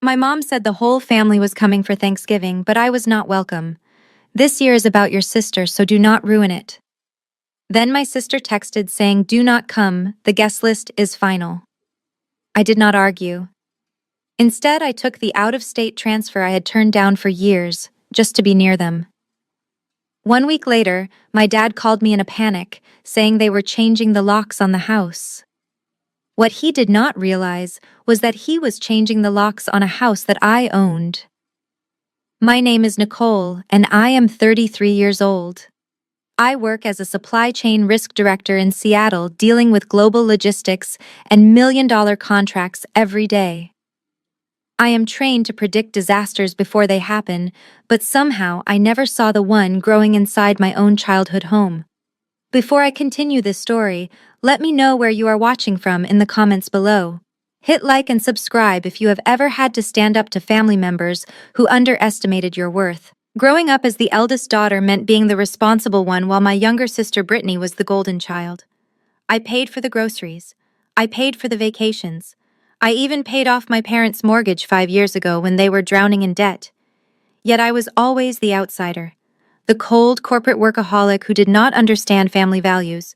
My mom said the whole family was coming for Thanksgiving, but I was not welcome. This year is about your sister, so do not ruin it. Then my sister texted saying, "Do not come, the guest list is final." I did not argue. Instead, I took the out-of-state transfer I had turned down for years, just to be near them. 1 week later, my dad called me in a panic, saying they were changing the locks on the house. What he did not realize was that he was changing the locks on a house that I owned. My name is Nicole, and I am 33 years old. I work as a supply chain risk director in Seattle, dealing with global logistics and million-dollar contracts every day. I am trained to predict disasters before they happen, but somehow I never saw the one growing inside my own childhood home. Before I continue this story, let me know where you are watching from in the comments below. Hit like and subscribe if you have ever had to stand up to family members who underestimated your worth. Growing up as the eldest daughter meant being the responsible one while my younger sister Brittany was the golden child. I paid for the groceries. I paid for the vacations. I even paid off my parents' mortgage 5 years ago when they were drowning in debt. Yet I was always the outsider, the cold corporate workaholic who did not understand family values.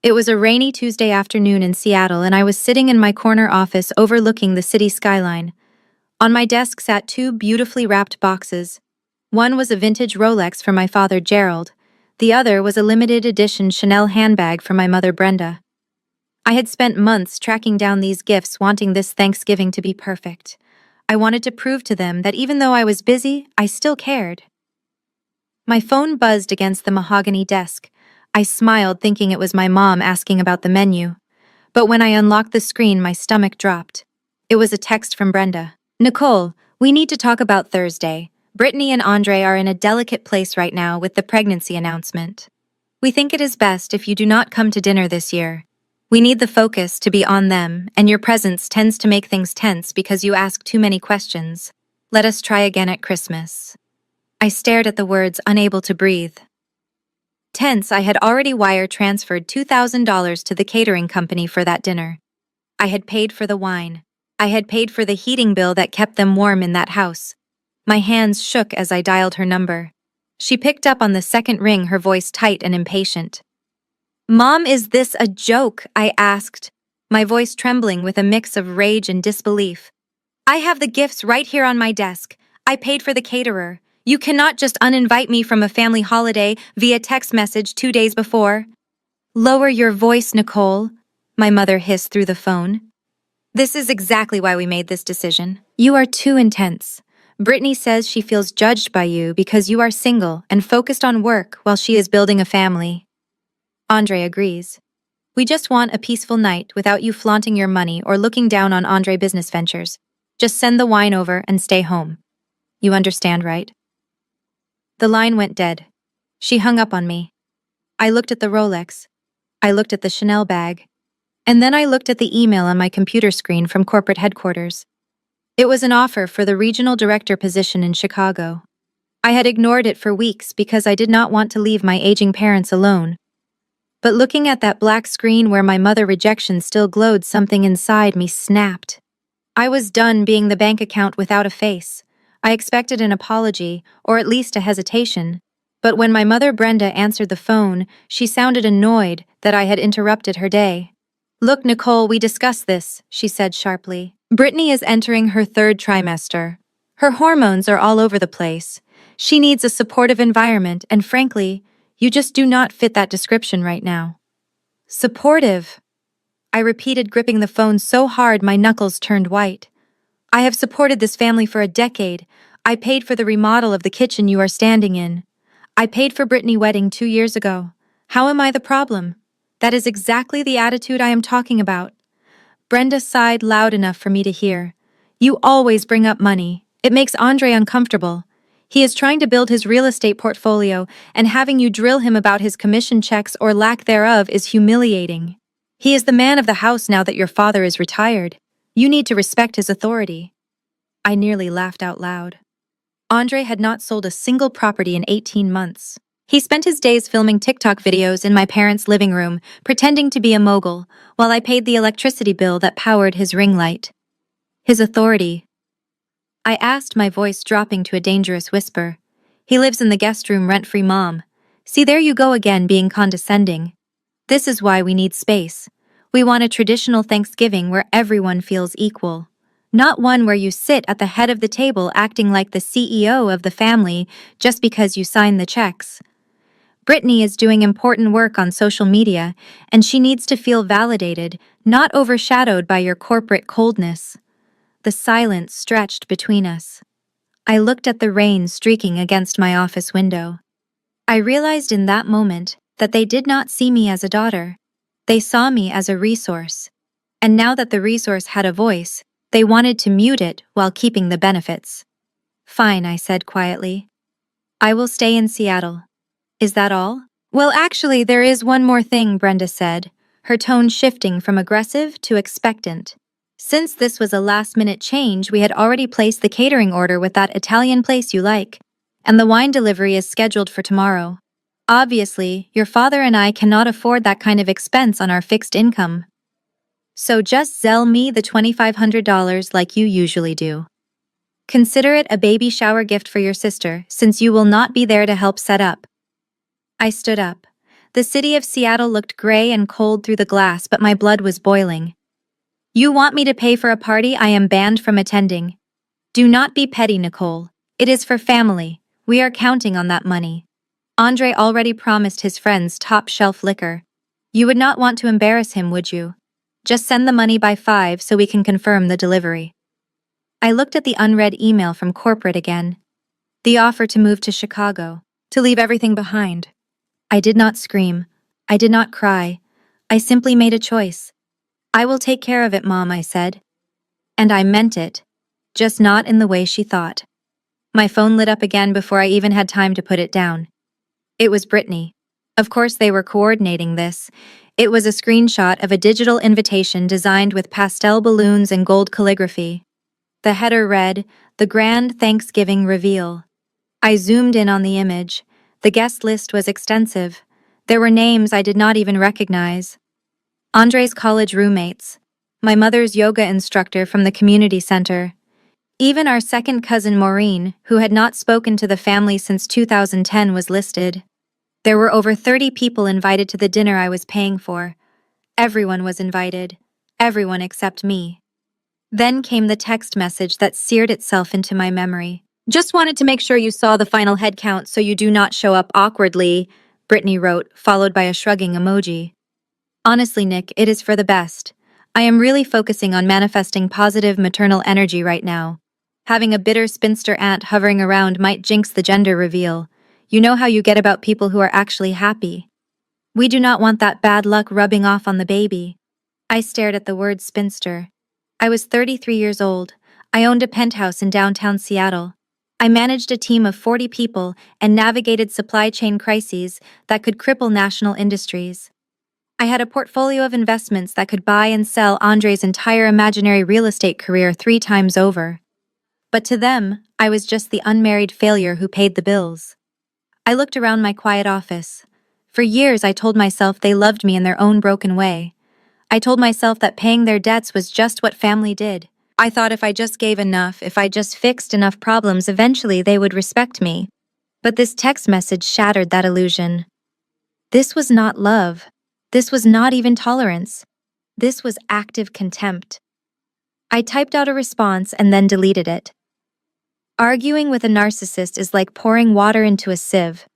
It was a rainy Tuesday afternoon in Seattle, and I was sitting in my corner office overlooking the city skyline. On my desk sat 2 beautifully wrapped boxes. One was a vintage Rolex for my father Gerald. The other was a limited edition Chanel handbag for my mother Brenda. I had spent months tracking down these gifts, wanting this Thanksgiving to be perfect. I wanted to prove to them that even though I was busy, I still cared. My phone buzzed against the mahogany desk. I smiled, thinking it was my mom asking about the menu. But when I unlocked the screen, my stomach dropped. It was a text from Brenda. "Nicole, we need to talk about Thursday. Brittany and Andre are in a delicate place right now with the pregnancy announcement. We think it is best if you do not come to dinner this year. We need the focus to be on them, and your presence tends to make things tense because you ask too many questions. Let us try again at Christmas." I stared at the words, unable to breathe. Tense, I had already wire transferred $2,000 to the catering company for that dinner. I had paid for the wine. I had paid for the heating bill that kept them warm in that house. My hands shook as I dialed her number. She picked up on the second ring, her voice tight and impatient. "Mom, is this a joke?" I asked, my voice trembling with a mix of rage and disbelief. "I have the gifts right here on my desk. I paid for the caterer. You cannot just uninvite me from a family holiday via text message 2 days before." "Lower your voice, Nicole," my mother hissed through the phone. "This is exactly why we made this decision. You are too intense. Brittany says she feels judged by you because you are single and focused on work while she is building a family. Andre agrees. We just want a peaceful night without you flaunting your money or looking down on Andre business ventures. Just send the wine over and stay home. You understand, right?" The line went dead. She hung up on me. I looked at the Rolex. I looked at the Chanel bag. And then I looked at the email on my computer screen from corporate headquarters. It was an offer for the regional director position in Chicago. I had ignored it for weeks because I did not want to leave my aging parents alone. But looking at that black screen where my mother rejection still glowed, something inside me snapped. I was done being the bank account without a face. I expected an apology, or at least a hesitation. But when my mother Brenda answered the phone, she sounded annoyed that I had interrupted her day. "Look, Nicole, we discussed this," she said sharply. "Brittany is entering her 3rd trimester. Her hormones are all over the place. She needs a supportive environment, and frankly, you just do not fit that description right now." "Supportive?" I repeated, gripping the phone so hard my knuckles turned white. "I have supported this family for a decade. I paid for the remodel of the kitchen you are standing in. I paid for Brittany's wedding 2 years ago. How am I the problem? That is exactly the attitude I am talking about." Brenda sighed loud enough for me to hear. "You always bring up money. It makes Andre uncomfortable. He is trying to build his real estate portfolio, and having you drill him about his commission checks or lack thereof is humiliating. He is the man of the house now that your father is retired. You need to respect his authority." I nearly laughed out loud. Andre had not sold a single property in 18 months. He spent his days filming TikTok videos in my parents' living room, pretending to be a mogul, while I paid the electricity bill that powered his ring light. His authority. I asked, my voice dropping to a dangerous whisper. He lives in the guest room rent-free, Mom. See, there you go again, being condescending. This is why we need space. We want a traditional Thanksgiving where everyone feels equal. Not one where you sit at the head of the table acting like the CEO of the family just because you sign the checks. Brittany is doing important work on social media, and she needs to feel validated, not overshadowed by your corporate coldness. The silence stretched between us. I looked at the rain streaking against my office window. I realized in that moment that they did not see me as a daughter. They saw me as a resource. And now that the resource had a voice, they wanted to mute it while keeping the benefits. Fine, I said quietly. I will stay in Seattle. Is that all? Well, actually, there is one more thing, Brenda said, her tone shifting from aggressive to expectant. Since this was a last-minute change, we had already placed the catering order with that Italian place you like, and the wine delivery is scheduled for tomorrow. Obviously, your father and I cannot afford that kind of expense on our fixed income. So just Zelle me the $2,500 like you usually do. Consider it a baby shower gift for your sister, since you will not be there to help set up. I stood up. The city of Seattle looked gray and cold through the glass, but my blood was boiling. You want me to pay for a party I am banned from attending? Do not be petty, Nicole. It is for family. We are counting on that money. Andre already promised his friends top-shelf liquor. You would not want to embarrass him, would you? Just send the money by 5 so we can confirm the delivery. I looked at the unread email from corporate again. The offer to move to Chicago, to leave everything behind. I did not scream. I did not cry. I simply made a choice. I will take care of it, Mom, I said. And I meant it. Just not in the way she thought. My phone lit up again before I even had time to put it down. It was Brittany. Of course they were coordinating this. It was a screenshot of a digital invitation designed with pastel balloons and gold calligraphy. The header read, "The Grand Thanksgiving Reveal." I zoomed in on the image. The guest list was extensive. There were names I did not even recognize. Andre's college roommates, my mother's yoga instructor from the community center, even our second cousin Maureen, who had not spoken to the family since 2010, was listed. There were over 30 people invited to the dinner I was paying for. Everyone was invited. Everyone except me. Then came the text message that seared itself into my memory. Just wanted to make sure you saw the final head count so you do not show up awkwardly, Brittany wrote, followed by a shrugging emoji. Honestly, Nick, it is for the best. I am really focusing on manifesting positive maternal energy right now. Having a bitter spinster aunt hovering around might jinx the gender reveal. You know how you get about people who are actually happy. We do not want that bad luck rubbing off on the baby. I stared at the word spinster. I was 33 years old. I owned a penthouse in downtown Seattle. I managed a team of 40 people and navigated supply chain crises that could cripple national industries. I had a portfolio of investments that could buy and sell Andre's entire imaginary real estate career 3 times over. But to them, I was just the unmarried failure who paid the bills. I looked around my quiet office. For years, I told myself they loved me in their own broken way. I told myself that paying their debts was just what family did. I thought if I just gave enough, if I just fixed enough problems, eventually they would respect me. But this text message shattered that illusion. This was not love. This was not even tolerance. This was active contempt. I typed out a response and then deleted it. Arguing with a narcissist is like pouring water into a sieve.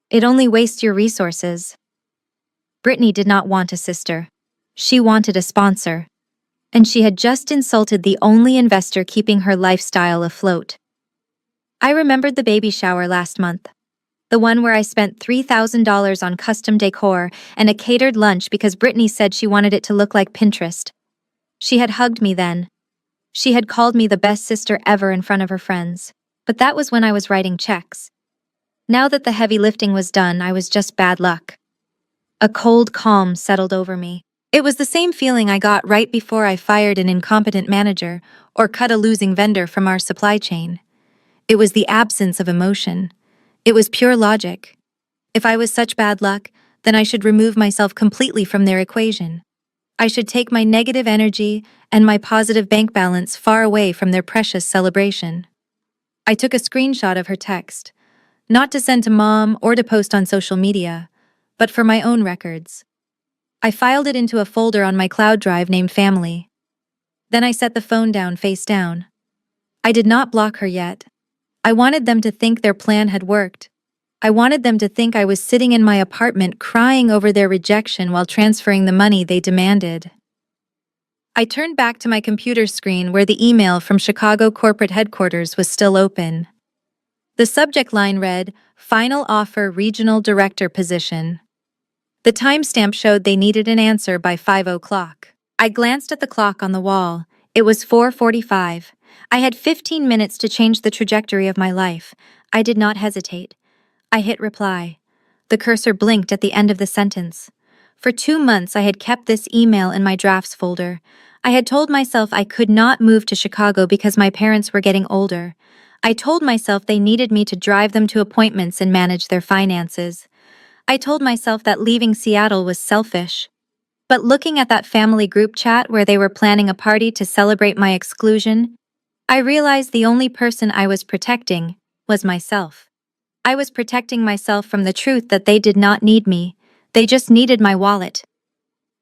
It only wastes your resources. Brittany did not want a sister. She wanted a sponsor. And she had just insulted the only investor keeping her lifestyle afloat. I remembered the baby shower last month. The one where I spent $3,000 on custom decor and a catered lunch because Brittany said she wanted it to look like Pinterest. She had hugged me then. She had called me the best sister ever in front of her friends. But that was when I was writing checks. Now that the heavy lifting was done, I was just bad luck. A cold calm settled over me. It was the same feeling I got right before I fired an incompetent manager or cut a losing vendor from our supply chain. It was the absence of emotion. It was pure logic. If I was such bad luck, then I should remove myself completely from their equation. I should take my negative energy and my positive bank balance far away from their precious celebration. I took a screenshot of her text, not to send to mom or to post on social media, but for my own records. I filed it into a folder on my cloud drive named Family. Then I set the phone down face down. I did not block her yet. I wanted them to think their plan had worked. I wanted them to think I was sitting in my apartment crying over their rejection while transferring the money they demanded. I turned back to my computer screen where the email from Chicago corporate headquarters was still open. The subject line read, "Final offer regional director position." The timestamp showed they needed an answer by 5 o'clock. I glanced at the clock on the wall. It was 4:45. I had 15 minutes to change the trajectory of my life. I did not hesitate. I hit reply. The cursor blinked at the end of the sentence. For 2 months, I had kept this email in my drafts folder. I had told myself I could not move to Chicago because my parents were getting older. I told myself they needed me to drive them to appointments and manage their finances. I told myself that leaving Seattle was selfish. But looking at that family group chat where they were planning a party to celebrate my exclusion, I realized the only person I was protecting was myself. I was protecting myself from the truth that they did not need me, they just needed my wallet.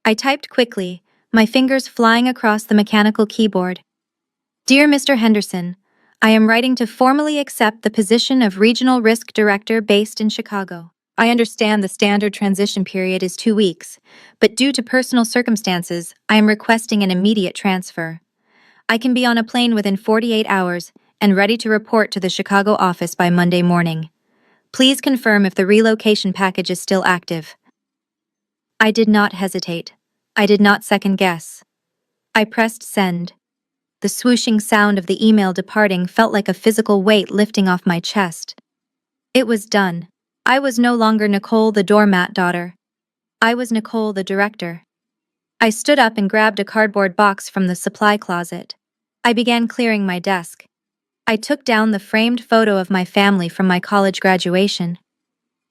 I typed quickly, my fingers flying across the mechanical keyboard. Dear Mr. Henderson, I am writing to formally accept the position of Regional Risk Director based in Chicago. I understand the standard transition period is 2 weeks, but due to personal circumstances, I am requesting an immediate transfer. I can be on a plane within 48 hours and ready to report to the Chicago office by Monday morning. Please confirm if the relocation package is still active. I did not hesitate. I did not second guess. I pressed send. The swooshing sound of the email departing felt like a physical weight lifting off my chest. It was done. I was no longer Nicole the doormat daughter. I was Nicole the director. I stood up and grabbed a cardboard box from the supply closet. I began clearing my desk. I took down the framed photo of my family from my college graduation.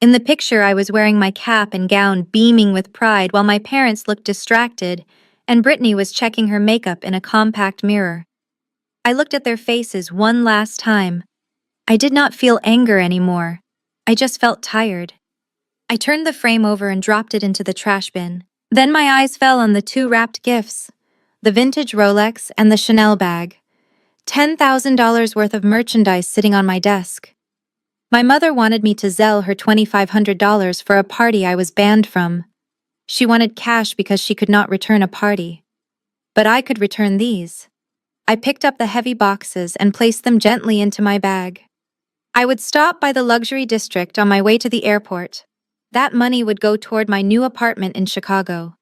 In the picture, I was wearing my cap and gown, beaming with pride, while my parents looked distracted, and Brittany was checking her makeup in a compact mirror. I looked at their faces one last time. I did not feel anger anymore. I just felt tired. I turned the frame over and dropped it into the trash bin. Then my eyes fell on the 2 wrapped gifts, the vintage Rolex and the Chanel bag. $10,000 worth of merchandise sitting on my desk. My mother wanted me to Zelle her $2,500 for a party I was banned from. She wanted cash because she could not return a party. But I could return these. I picked up the heavy boxes and placed them gently into my bag. I would stop by the luxury district on my way to the airport. That money would go toward my new apartment in Chicago.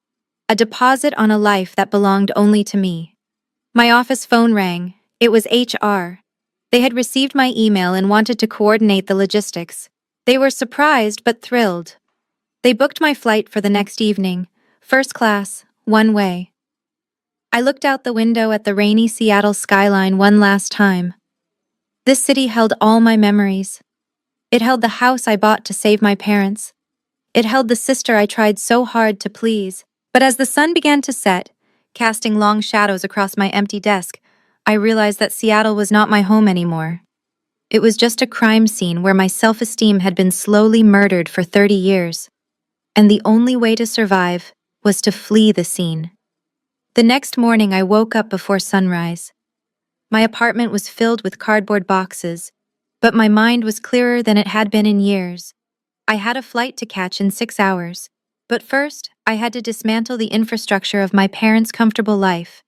A deposit on a life that belonged only to me. My office phone rang. It was HR. They had received my email and wanted to coordinate the logistics. They were surprised but thrilled. They booked my flight for the next evening, first class, one way. I looked out the window at the rainy Seattle skyline one last time. This city held all my memories. It held the house I bought to save my parents. It held the sister I tried so hard to please. But as the sun began to set, casting long shadows across my empty desk, I realized that Seattle was not my home anymore. It was just a crime scene where my self-esteem had been slowly murdered for 30 years. And the only way to survive was to flee the scene. The next morning, I woke up before sunrise. My apartment was filled with cardboard boxes, but my mind was clearer than it had been in years. I had a flight to catch in 6 hours, but first, I had to dismantle the infrastructure of my parents' comfortable life.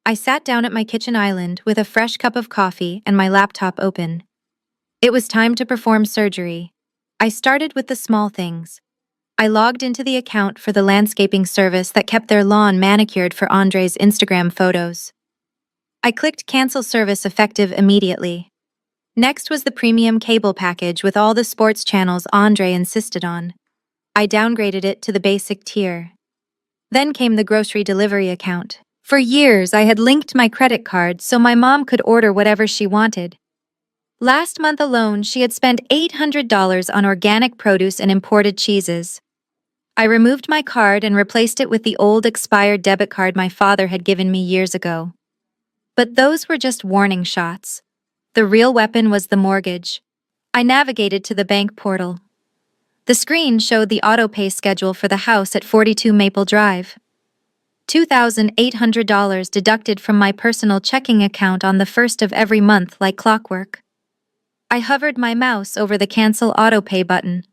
I sat down at my kitchen island with a fresh cup of coffee and my laptop open. It was time to perform surgery. I started with the small things. I logged into the account for the landscaping service that kept their lawn manicured for Andre's Instagram photos. I clicked cancel service effective immediately. Next was the premium cable package with all the sports channels Andre insisted on. I downgraded it to the basic tier. Then came the grocery delivery account. For years, I had linked my credit card so my mom could order whatever she wanted. Last month alone, she had spent $800 on organic produce and imported cheeses. I removed my card and replaced it with the old expired debit card my father had given me years ago. But those were just warning shots. The real weapon was the mortgage. I navigated to the bank portal. The screen showed the auto-pay schedule for the house at 42 Maple Drive. $2,800 deducted from my personal checking account on the first of every month like clockwork. I hovered my mouse over the Cancel Autopay button.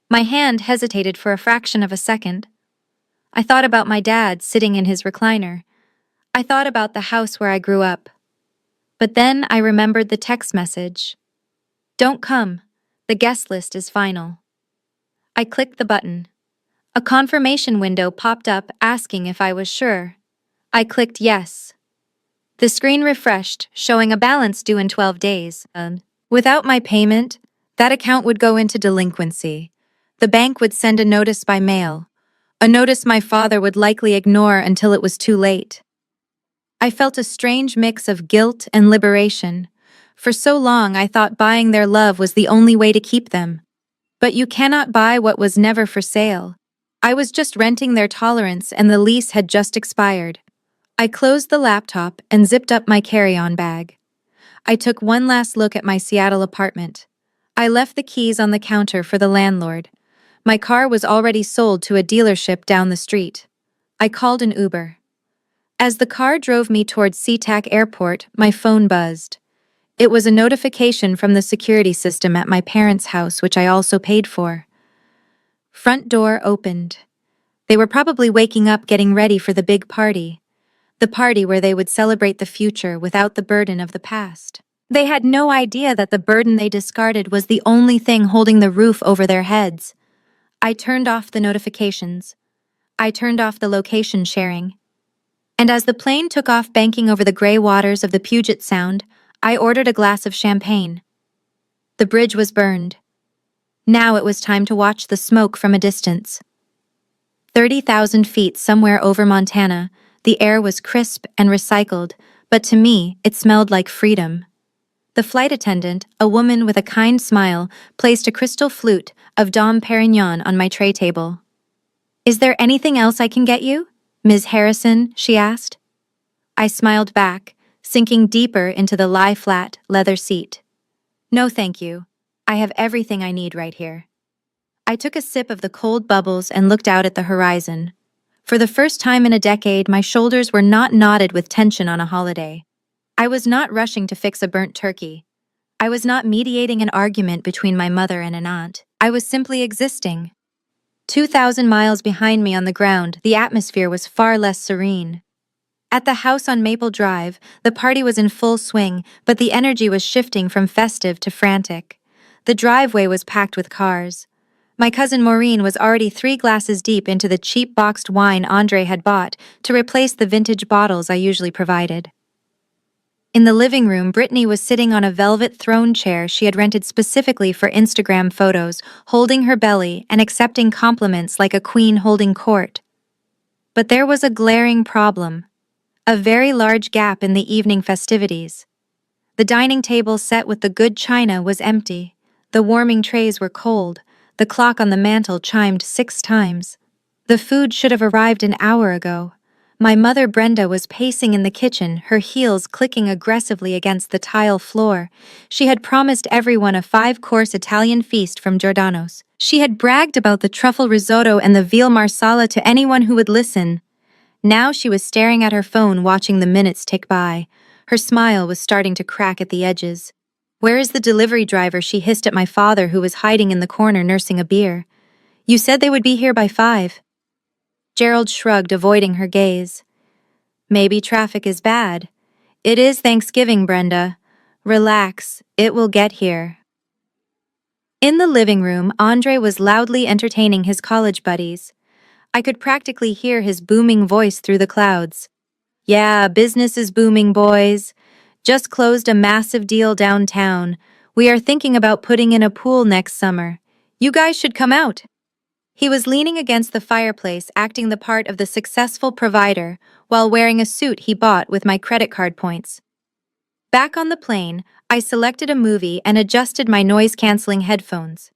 My hand hesitated for a fraction of a second. I thought about my dad sitting in his recliner. I thought about the house where I grew up. But then I remembered the text message. Don't come. The guest list is final. I clicked the button. A confirmation window popped up asking if I was sure. I clicked yes. The screen refreshed, showing a balance due in 12 days. Without my payment, that account would go into delinquency. The bank would send a notice by mail, a notice my father would likely ignore until it was too late. I felt a strange mix of guilt and liberation. For so long, I thought buying their love was the only way to keep them. But you cannot buy what was never for sale. I was just renting their tolerance and the lease had just expired. I closed the laptop and zipped up my carry-on bag. I took one last look at my Seattle apartment. I left the keys on the counter for the landlord. My car was already sold to a dealership down the street. I called an Uber. As the car drove me towards SeaTac Airport, my phone buzzed. It was a notification from the security system at my parents' house, which I also paid for. Front door opened. They were probably waking up getting ready for the big party. The party where they would celebrate the future without the burden of the past. They had no idea that the burden they discarded was the only thing holding the roof over their heads. I turned off the notifications. I turned off the location sharing. And as the plane took off banking over the gray waters of the Puget Sound, I ordered a glass of champagne. The bridge was burned. Now it was time to watch the smoke from a distance. 30,000 feet somewhere over Montana, the air was crisp and recycled, but to me, it smelled like freedom. The flight attendant, a woman with a kind smile, placed a crystal flute of Dom Perignon on my tray table. "Is there anything else I can get you, Ms. Harrison?" she asked. I smiled back, sinking deeper into the lie-flat leather seat. "No, thank you. I have everything I need right here." I took a sip of the cold bubbles and looked out at the horizon. For the first time in a decade, my shoulders were not knotted with tension on a holiday. I was not rushing to fix a burnt turkey. I was not mediating an argument between my mother and an aunt. I was simply existing. 2,000 miles behind me on the ground, the atmosphere was far less serene. At the house on Maple Drive, the party was in full swing, but the energy was shifting from festive to frantic. The driveway was packed with cars. My cousin Maureen was already 3 glasses deep into the cheap boxed wine Andre had bought to replace the vintage bottles I usually provided. In the living room, Brittany was sitting on a velvet throne chair she had rented specifically for Instagram photos, holding her belly and accepting compliments like a queen holding court. But there was a glaring problem. A very large gap in the evening festivities. The dining table set with the good china was empty. The warming trays were cold. The clock on the mantel chimed 6 times. The food should have arrived an hour ago. My mother Brenda was pacing in the kitchen, her heels clicking aggressively against the tile floor. She had promised everyone a 5-course Italian feast from Giordano's. She had bragged about the truffle risotto and the veal marsala to anyone who would listen. Now she was staring at her phone, watching the minutes tick by. Her smile was starting to crack at the edges. "Where is the delivery driver?" she hissed at my father, who was hiding in the corner nursing a beer. "You said they would be here by 5. Gerald shrugged, avoiding her gaze. "Maybe traffic is bad." "It is Thanksgiving, Brenda. Relax, it will get here." In the living room, Andre was loudly entertaining his college buddies. I could practically hear his booming voice through the clouds. "Yeah, business is booming, boys. Just closed a massive deal downtown. We are thinking about putting in a pool next summer. You guys should come out." He was leaning against the fireplace, acting the part of the successful provider, while wearing a suit he bought with my credit card points. Back on the plane, I selected a movie and adjusted my noise-canceling headphones.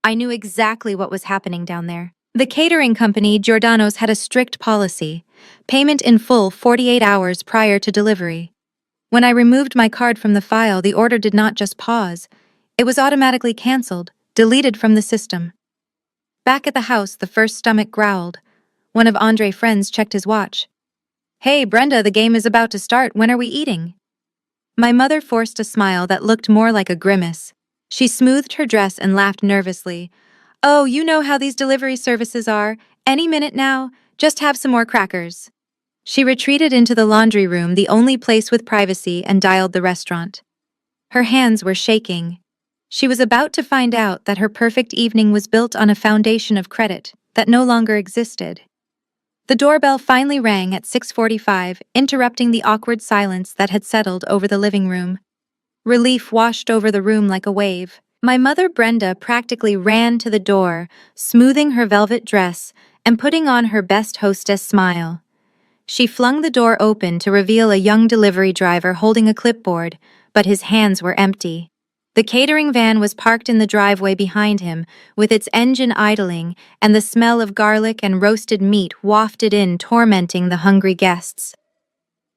I knew exactly what was happening down there. The catering company, Giordano's, had a strict policy: payment in full 48 hours prior to delivery. When I removed my card from the file, the order did not just pause. It was automatically canceled, deleted from the system. Back at the house, the first stomach growled. One of Andre's friends checked his watch. "Hey, Brenda, the game is about to start. When are we eating?" My mother forced a smile that looked more like a grimace. She smoothed her dress and laughed nervously. "Oh, you know how these delivery services are. Any minute now, just have some more crackers." She retreated into the laundry room, the only place with privacy, and dialed the restaurant. Her hands were shaking. She was about to find out that her perfect evening was built on a foundation of credit that no longer existed. The doorbell finally rang at 6:45, interrupting the awkward silence that had settled over the living room. Relief washed over the room like a wave. My mother, Brenda, practically ran to the door, smoothing her velvet dress and putting on her best hostess smile. She flung the door open to reveal a young delivery driver holding a clipboard, but his hands were empty. The catering van was parked in the driveway behind him, with its engine idling and the smell of garlic and roasted meat wafted in, tormenting the hungry guests.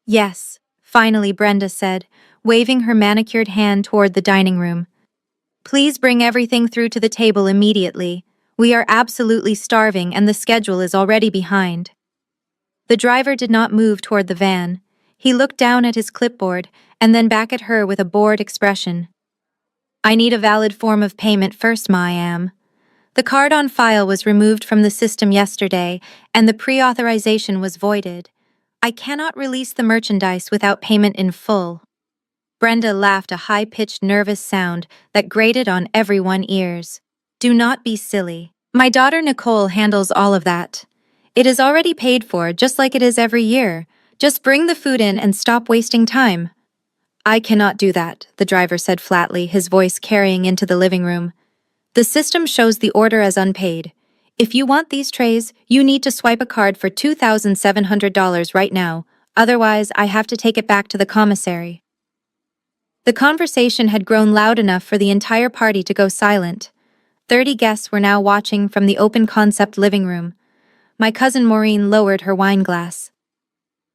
"Yes," finally Brenda said, waving her manicured hand toward the dining room. "Please bring everything through to the table immediately. We are absolutely starving and the schedule is already behind." The driver did not move toward the van. He looked down at his clipboard and then back at her with a bored expression. "I need a valid form of payment first, ma'am. The card on file was removed from the system yesterday and the pre-authorization was voided. I cannot release the merchandise without payment in full." Brenda laughed, a high-pitched, nervous sound that grated on everyone's ears. "Do not be silly. My daughter Nicole handles all of that. It is already paid for, just like it is every year. Just bring the food in and stop wasting time." "I cannot do that," the driver said flatly, his voice carrying into the living room. "The system shows the order as unpaid. If you want these trays, you need to swipe a card for $2,700 right now. Otherwise, I have to take it back to the commissary." The conversation had grown loud enough for the entire party to go silent. 30 guests were now watching from the open-concept living room. My cousin Maureen lowered her wine glass.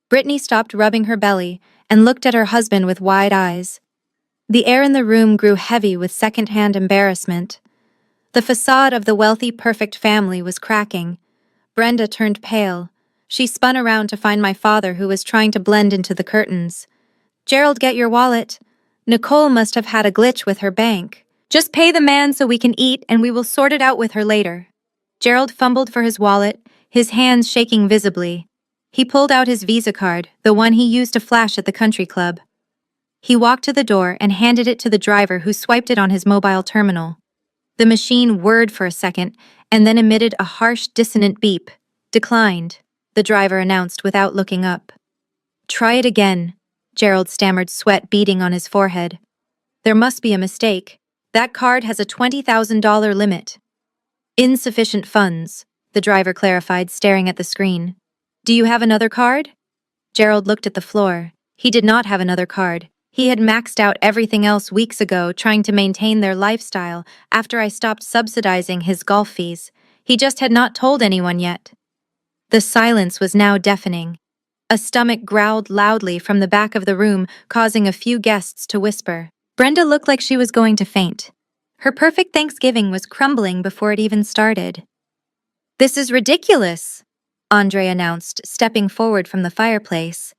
Brittany stopped rubbing her belly and looked at her husband with wide eyes. The air in the room grew heavy with second-hand embarrassment. The facade of the wealthy, perfect family was cracking. Brenda turned pale. She spun around to find my father, who was trying to blend into the curtains. "Gerald, get your wallet. Nicole must have had a glitch with her bank. Just pay the man so we can eat and we will sort it out with her later." Gerald fumbled for his wallet, his hands shaking visibly. He pulled out his Visa card, the one he used to flash at the country club. He walked to the door and handed it to the driver, who swiped it on his mobile terminal. The machine whirred for a second and then emitted a harsh, dissonant beep. "Declined," the driver announced without looking up. "Try it again," Gerald stammered, sweat beading on his forehead. "There must be a mistake. That card has a $20,000 limit." "Insufficient funds," the driver clarified, staring at the screen. "Do you have another card?" Gerald looked at the floor. He did not have another card. He had maxed out everything else weeks ago, trying to maintain their lifestyle after I stopped subsidizing his golf fees. He just had not told anyone yet. The silence was now deafening. A stomach growled loudly from the back of the room, causing a few guests to whisper. Brenda looked like she was going to faint. Her perfect Thanksgiving was crumbling before it even started. "This is ridiculous," Andre announced, stepping forward from the fireplace.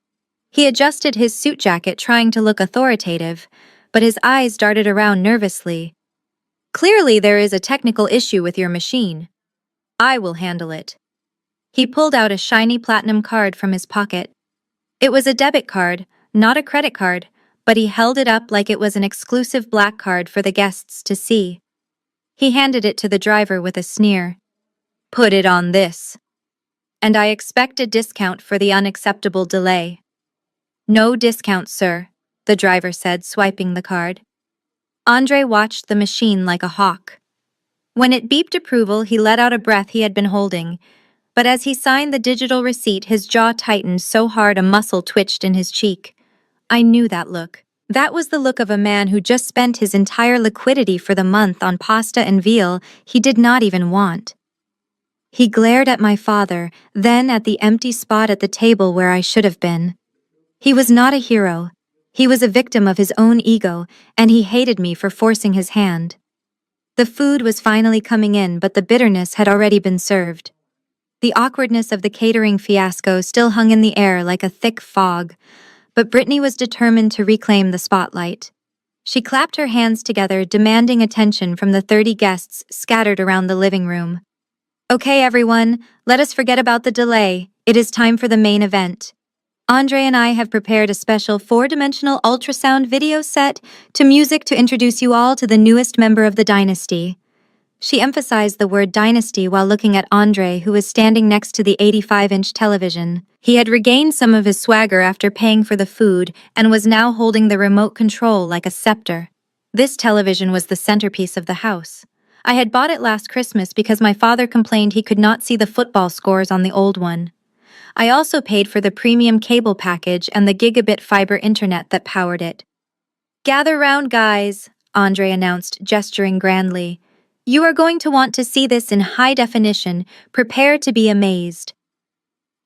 He adjusted his suit jacket, trying to look authoritative, but his eyes darted around nervously. "Clearly there is a technical issue with your machine. I will handle it." He pulled out a shiny platinum card from his pocket. It was a debit card, not a credit card, but he held it up like it was an exclusive black card for the guests to see. He handed it to the driver with a sneer. "Put it on this. And I expect a discount for the unacceptable delay." "No discount, sir," the driver said, swiping the card. Andre watched the machine like a hawk. When it beeped approval, he let out a breath he had been holding, but as he signed the digital receipt, his jaw tightened so hard a muscle twitched in his cheek. I knew that look. That was the look of a man who just spent his entire liquidity for the month on pasta and veal he did not even want. He glared at my father, then at the empty spot at the table where I should have been. He was not a hero. He was a victim of his own ego, and he hated me for forcing his hand. The food was finally coming in, but the bitterness had already been served. The awkwardness of the catering fiasco still hung in the air like a thick fog, but Brittany was determined to reclaim the spotlight. She clapped her hands together, demanding attention from the 30 guests scattered around the living room. Okay, everyone, let us forget about the delay. It is time for the main event. Andre and I have prepared a special 4-dimensional ultrasound video set to music to introduce you all to the newest member of the dynasty. She emphasized the word dynasty while looking at Andre, who was standing next to the 85-inch television. He had regained some of his swagger after paying for the food and was now holding the remote control like a scepter. This television was the centerpiece of the house. I had bought it last Christmas because my father complained he could not see the football scores on the old one. I also paid for the premium cable package and the gigabit fiber internet that powered it. Gather round, guys, Andre announced, gesturing grandly. You are going to want to see this in high definition. Prepare to be amazed.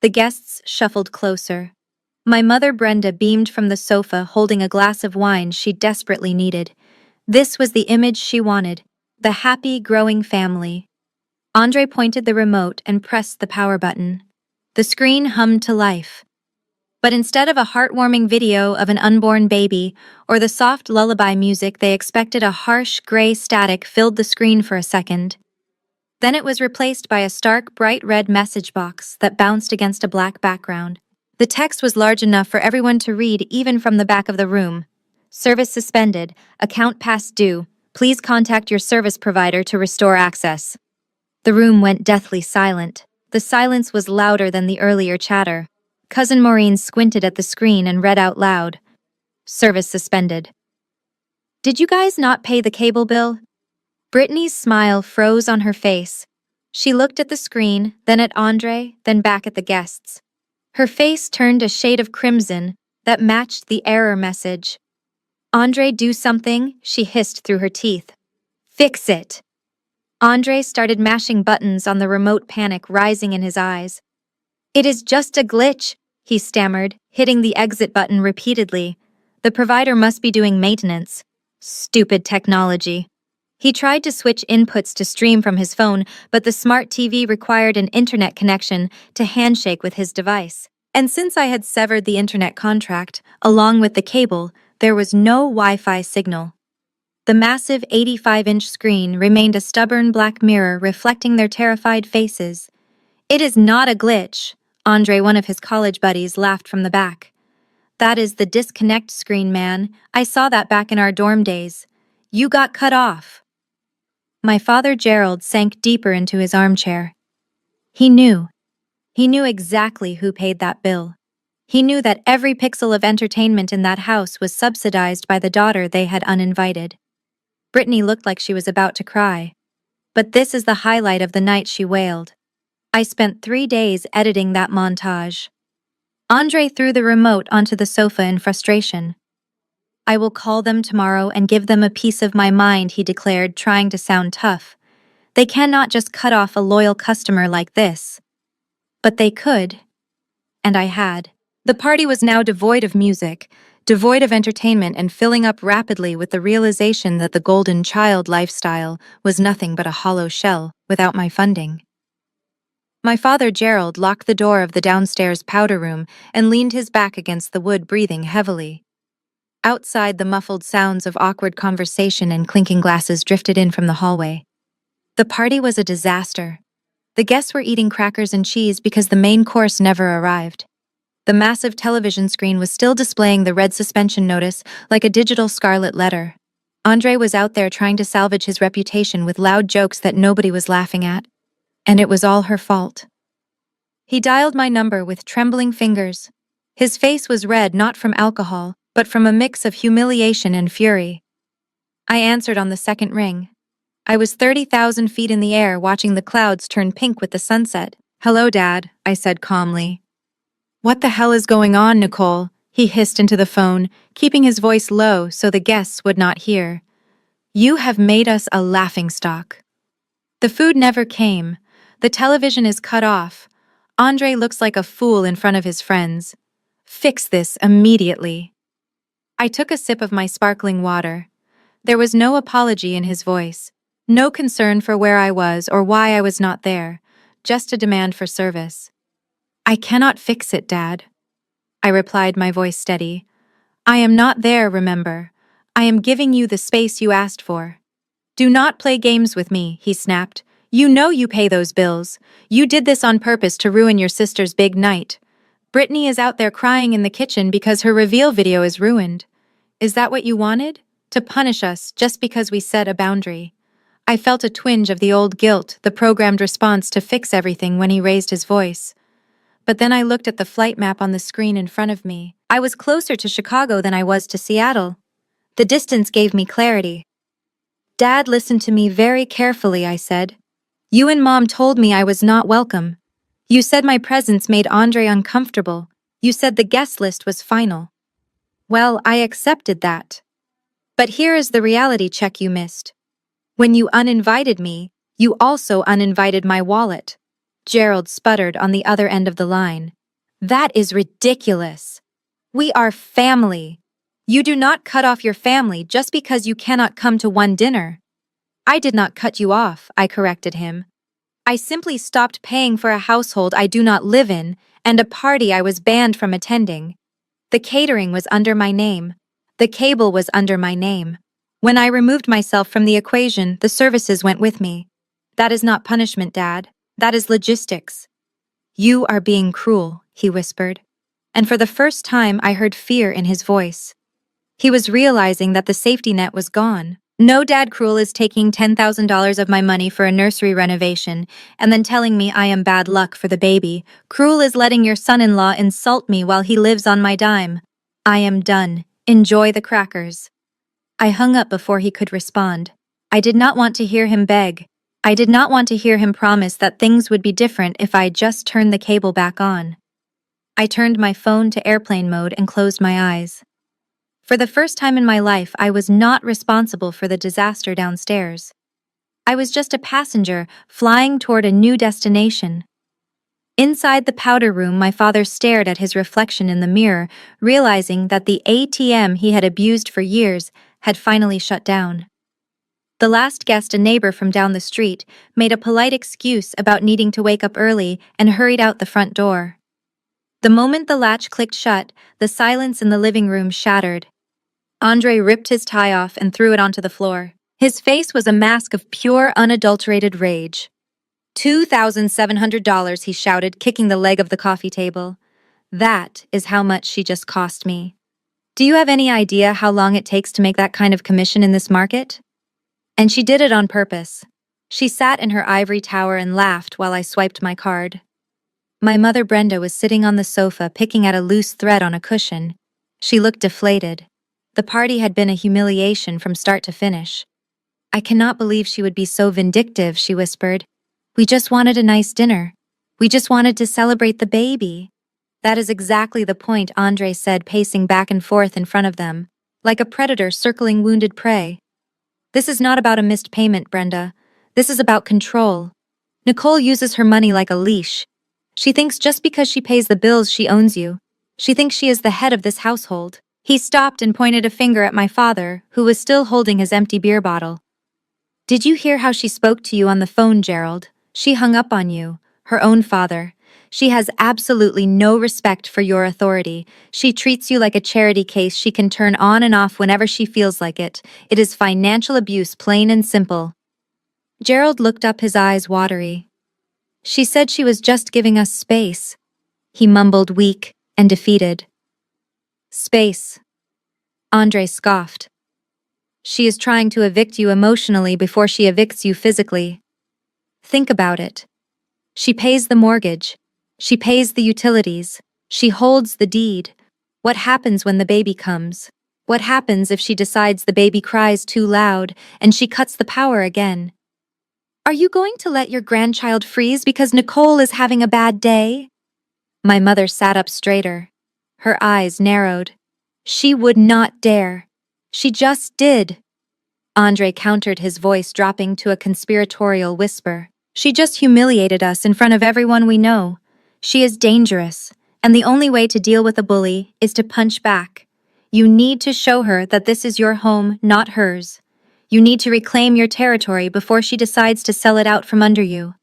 The guests shuffled closer. My mother Brenda beamed from the sofa holding a glass of wine she desperately needed. This was the image she wanted, the happy, growing family. Andre pointed the remote and pressed the power button. The screen hummed to life. But instead of a heartwarming video of an unborn baby or the soft lullaby music they expected, a harsh, gray static filled the screen for a second. Then it was replaced by a stark, bright red message box that bounced against a black background. The text was large enough for everyone to read, even from the back of the room. Service suspended. Account past due. Please contact your service provider to restore access. The room went deathly silent. The silence was louder than the earlier chatter. Cousin Maureen squinted at the screen and read out loud. Service suspended. Did you guys not pay the cable bill? Brittany's smile froze on her face. She looked at the screen, then at Andre, then back at the guests. Her face turned a shade of crimson that matched the error message. Andre, do something, she hissed through her teeth. Fix it. Andre started mashing buttons on the remote, panic rising in his eyes. It is just a glitch, he stammered, hitting the exit button repeatedly. The provider must be doing maintenance. Stupid technology. He tried to switch inputs to stream from his phone, but the smart TV required an internet connection to handshake with his device. And since I had severed the internet contract, along with the cable, there was no Wi-Fi signal. The massive 85-inch screen remained a stubborn black mirror reflecting their terrified faces. It is not a glitch, Andre, one of his college buddies, laughed from the back. That is the disconnect screen, man. I saw that back in our dorm days. You got cut off. My father Gerald sank deeper into his armchair. He knew. He knew exactly who paid that bill. He knew that every pixel of entertainment in that house was subsidized by the daughter they had uninvited. Brittany looked like she was about to cry. But this is the highlight of the night, she wailed. I spent 3 days editing that montage. Andre threw the remote onto the sofa in frustration. I will call them tomorrow and give them a piece of my mind, he declared, trying to sound tough. They cannot just cut off a loyal customer like this. But they could. And I had. The party was now devoid of music, devoid of entertainment, and filling up rapidly with the realization that the golden child lifestyle was nothing but a hollow shell without my funding. My father Gerald locked the door of the downstairs powder room and leaned his back against the wood, breathing heavily. Outside, the muffled sounds of awkward conversation and clinking glasses drifted in from the hallway. The party was a disaster. The guests were eating crackers and cheese because the main course never arrived. The massive television screen was still displaying the red suspension notice like a digital scarlet letter. Andre was out there trying to salvage his reputation with loud jokes that nobody was laughing at. And it was all her fault. He dialed my number with trembling fingers. His face was red not from alcohol, but from a mix of humiliation and fury. I answered on the second ring. I was 30,000 feet in the air watching the clouds turn pink with the sunset. Hello, Dad, I said calmly. What the hell is going on, Nicole? He hissed into the phone, keeping his voice low so the guests would not hear. You have made us a laughingstock. The food never came. The television is cut off. Andre looks like a fool in front of his friends. Fix this immediately. I took a sip of my sparkling water. There was no apology in his voice, no concern for where I was or why I was not there, just a demand for service. I cannot fix it, Dad. I replied, my voice steady. I am not there, remember. I am giving you the space you asked for. Do not play games with me, he snapped. You know you pay those bills. You did this on purpose to ruin your sister's big night. Brittany is out there crying in the kitchen because her reveal video is ruined. Is that what you wanted? To punish us just because we set a boundary. I felt a twinge of the old guilt, the programmed response to fix everything when he raised his voice. But then I looked at the flight map on the screen in front of me. I was closer to Chicago than I was to Seattle. The distance gave me clarity. Dad listened to me very carefully, I said. You and Mom told me I was not welcome. You said my presence made Andre uncomfortable. You said the guest list was final. Well, I accepted that. But here is the reality check you missed. When you uninvited me, you also uninvited my wallet. Gerald sputtered on the other end of the line. That is ridiculous. We are family. You do not cut off your family just because you cannot come to one dinner. I did not cut you off, I corrected him. I simply stopped paying for a household I do not live in and a party I was banned from attending. The catering was under my name. The cable was under my name. When I removed myself from the equation, the services went with me. That is not punishment, Dad. That is logistics. You are being cruel, he whispered. And for the first time, I heard fear in his voice. He was realizing that the safety net was gone. No, Dad Cruel is taking $10,000 of my money for a nursery renovation and then telling me I am bad luck for the baby. Cruel is letting your son-in-law insult me while he lives on my dime. I am done. Enjoy the crackers. I hung up before he could respond. I did not want to hear him beg. I did not want to hear him promise that things would be different if I just turned the cable back on. I turned my phone to airplane mode and closed my eyes. For the first time in my life, I was not responsible for the disaster downstairs. I was just a passenger flying toward a new destination. Inside the powder room, my father stared at his reflection in the mirror, realizing that the ATM he had abused for years had finally shut down. The last guest, a neighbor from down the street, made a polite excuse about needing to wake up early and hurried out the front door. The moment the latch clicked shut, the silence in the living room shattered. Andre ripped his tie off and threw it onto the floor. His face was a mask of pure, unadulterated rage. $2,700, he shouted, kicking the leg of the coffee table. That is how much she just cost me. Do you have any idea how long it takes to make that kind of commission in this market? And she did it on purpose. She sat in her ivory tower and laughed while I swiped my card. My mother Brenda was sitting on the sofa picking at a loose thread on a cushion. She looked deflated. The party had been a humiliation from start to finish. I cannot believe she would be so vindictive, she whispered. We just wanted a nice dinner. We just wanted to celebrate the baby. That is exactly the point, Andre said, pacing back and forth in front of them, like a predator circling wounded prey. This is not about a missed payment, Brenda. This is about control. Nicole uses her money like a leash. She thinks just because she pays the bills she owns you. She thinks she is the head of this household. He stopped and pointed a finger at my father, who was still holding his empty beer bottle. Did you hear how she spoke to you on the phone, Gerald? She hung up on you, her own father. She has absolutely no respect for your authority. She treats you like a charity case she can turn on and off whenever she feels like it. It is financial abuse, plain and simple. Gerald looked up, his eyes watery. She said she was just giving us space. He mumbled, weak and defeated. Space. Andre scoffed. She is trying to evict you emotionally before she evicts you physically. Think about it. She pays the mortgage. She pays the utilities. She holds the deed. What happens when the baby comes? What happens if she decides the baby cries too loud and she cuts the power again? Are you going to let your grandchild freeze because Nicole is having a bad day? My mother sat up straighter. Her eyes narrowed. She would not dare. She just did. Andre countered, his voice dropping to a conspiratorial whisper. She just humiliated us in front of everyone we know. She is dangerous, and the only way to deal with a bully is to punch back. You need to show her that this is your home, not hers. You need to reclaim your territory before she decides to sell it out from under you.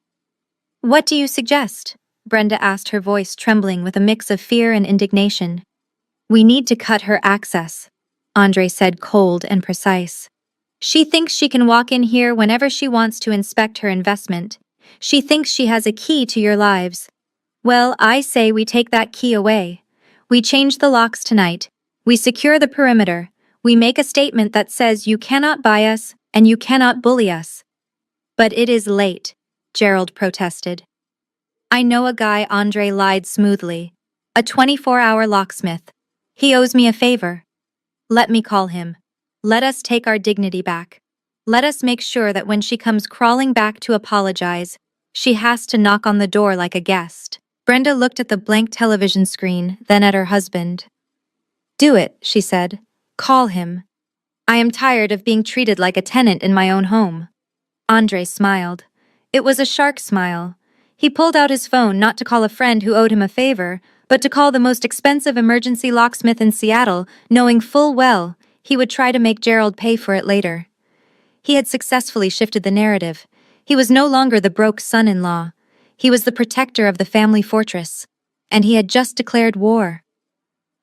What do you suggest? Brenda asked, her voice trembling with a mix of fear and indignation. We need to cut her access, Andre said, cold and precise. She thinks she can walk in here whenever she wants to inspect her investment. She thinks she has a key to your lives. Well, I say we take that key away. We change the locks tonight. We secure the perimeter. We make a statement that says you cannot buy us and you cannot bully us. But it is late, Gerald protested. I know a guy, Andre lied smoothly. A 24-hour locksmith. He owes me a favor. Let me call him. Let us take our dignity back. Let us make sure that when she comes crawling back to apologize, she has to knock on the door like a guest. Brenda looked at the blank television screen, then at her husband. Do it, she said. Call him. I am tired of being treated like a tenant in my own home. Andre smiled. It was a shark smile. He pulled out his phone not to call a friend who owed him a favor, but to call the most expensive emergency locksmith in Seattle, knowing full well he would try to make Gerald pay for it later. He had successfully shifted the narrative. He was no longer the broke son-in-law. He was the protector of the family fortress. And he had just declared war.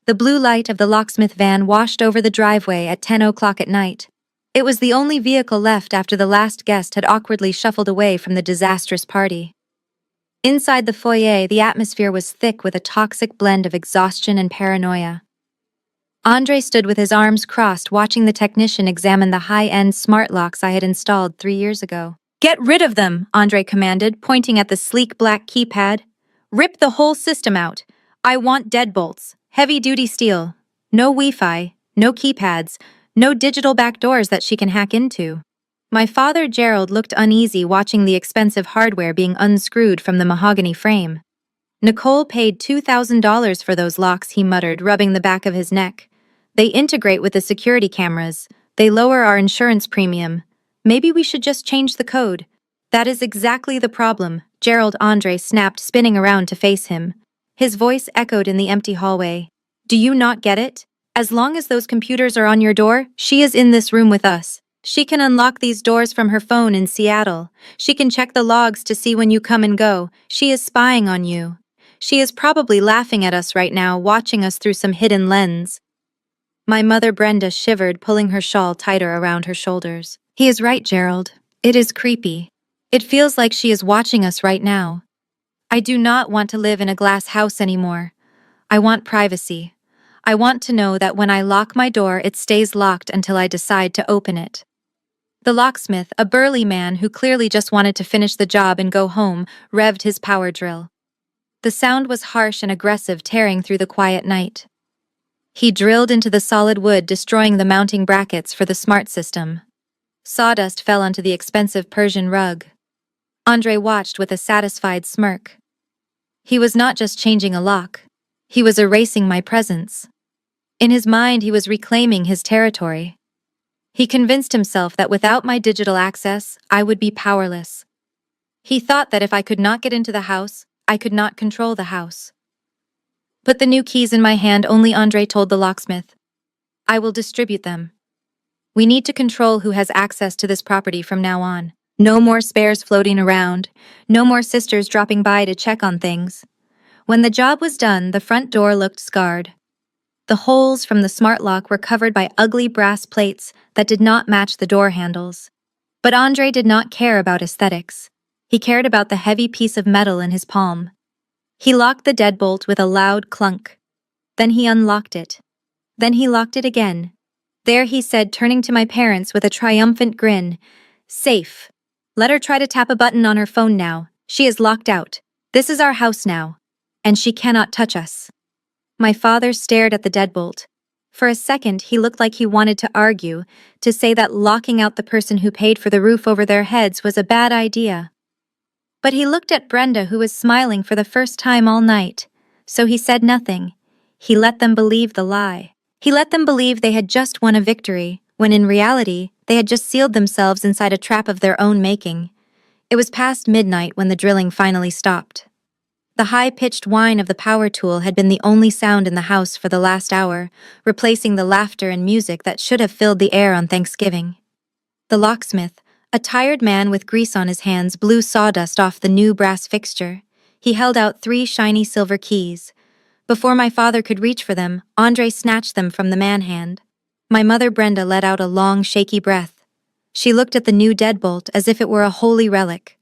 The blue light of the locksmith van washed over the driveway at 10 o'clock at night. It was the only vehicle left after the last guest had awkwardly shuffled away from the disastrous party. Inside the foyer, the atmosphere was thick with a toxic blend of exhaustion and paranoia. Andre stood with his arms crossed, watching the technician examine the high-end smart locks I had installed 3 years ago. Get rid of them, Andre commanded, pointing at the sleek black keypad. Rip the whole system out. I want deadbolts, heavy-duty steel. No Wi-Fi, no keypads, no digital backdoors that she can hack into. My father, Gerald, looked uneasy watching the expensive hardware being unscrewed from the mahogany frame. Nicole paid $2,000 for those locks, he muttered, rubbing the back of his neck. They integrate with the security cameras. They lower our insurance premium. Maybe we should just change the code. That is exactly the problem, Gerald, Andre snapped, spinning around to face him. His voice echoed in the empty hallway. Do you not get it? As long as those computers are on your door, she is in this room with us. She can unlock these doors from her phone in Seattle. She can check the logs to see when you come and go. She is spying on you. She is probably laughing at us right now, watching us through some hidden lens. My mother, Brenda, shivered, pulling her shawl tighter around her shoulders. He is right, Gerald. It is creepy. It feels like she is watching us right now. I do not want to live in a glass house anymore. I want privacy. I want to know that when I lock my door, it stays locked until I decide to open it. The locksmith, a burly man who clearly just wanted to finish the job and go home, revved his power drill. The sound was harsh and aggressive, tearing through the quiet night. He drilled into the solid wood, destroying the mounting brackets for the smart system. Sawdust fell onto the expensive Persian rug. Andre watched with a satisfied smirk. He was not just changing a lock. He was erasing my presence. In his mind, he was reclaiming his territory. He convinced himself that without my digital access, I would be powerless. He thought that if I could not get into the house, I could not control the house. Put the new keys in my hand, only Andre told the locksmith. I will distribute them. We need to control who has access to this property from now on. No more spares floating around. No more sisters dropping by to check on things. When the job was done, the front door looked scarred. The holes from the smart lock were covered by ugly brass plates that did not match the door handles. But Andre did not care about aesthetics. He cared about the heavy piece of metal in his palm. He locked the deadbolt with a loud clunk. Then he unlocked it. Then he locked it again. There he said, turning to my parents with a triumphant grin, Safe. Let her try to tap a button on her phone now. She is locked out. This is our house now. And she cannot touch us. My father stared at the deadbolt. For a second, he looked like he wanted to argue, to say that locking out the person who paid for the roof over their heads was a bad idea. But he looked at Brenda, who was smiling for the first time all night, so he said nothing. He let them believe the lie. He let them believe they had just won a victory, when in reality, they had just sealed themselves inside a trap of their own making. It was past midnight when the drilling finally stopped. The high-pitched whine of the power tool had been the only sound in the house for the last hour, replacing the laughter and music that should have filled the air on Thanksgiving. The locksmith, a tired man with grease on his hands, blew sawdust off the new brass fixture. He held out 3 shiny silver keys. Before my father could reach for them, Andre snatched them from the man-hand. My mother Brenda let out a long, shaky breath. She looked at the new deadbolt as if it were a holy relic.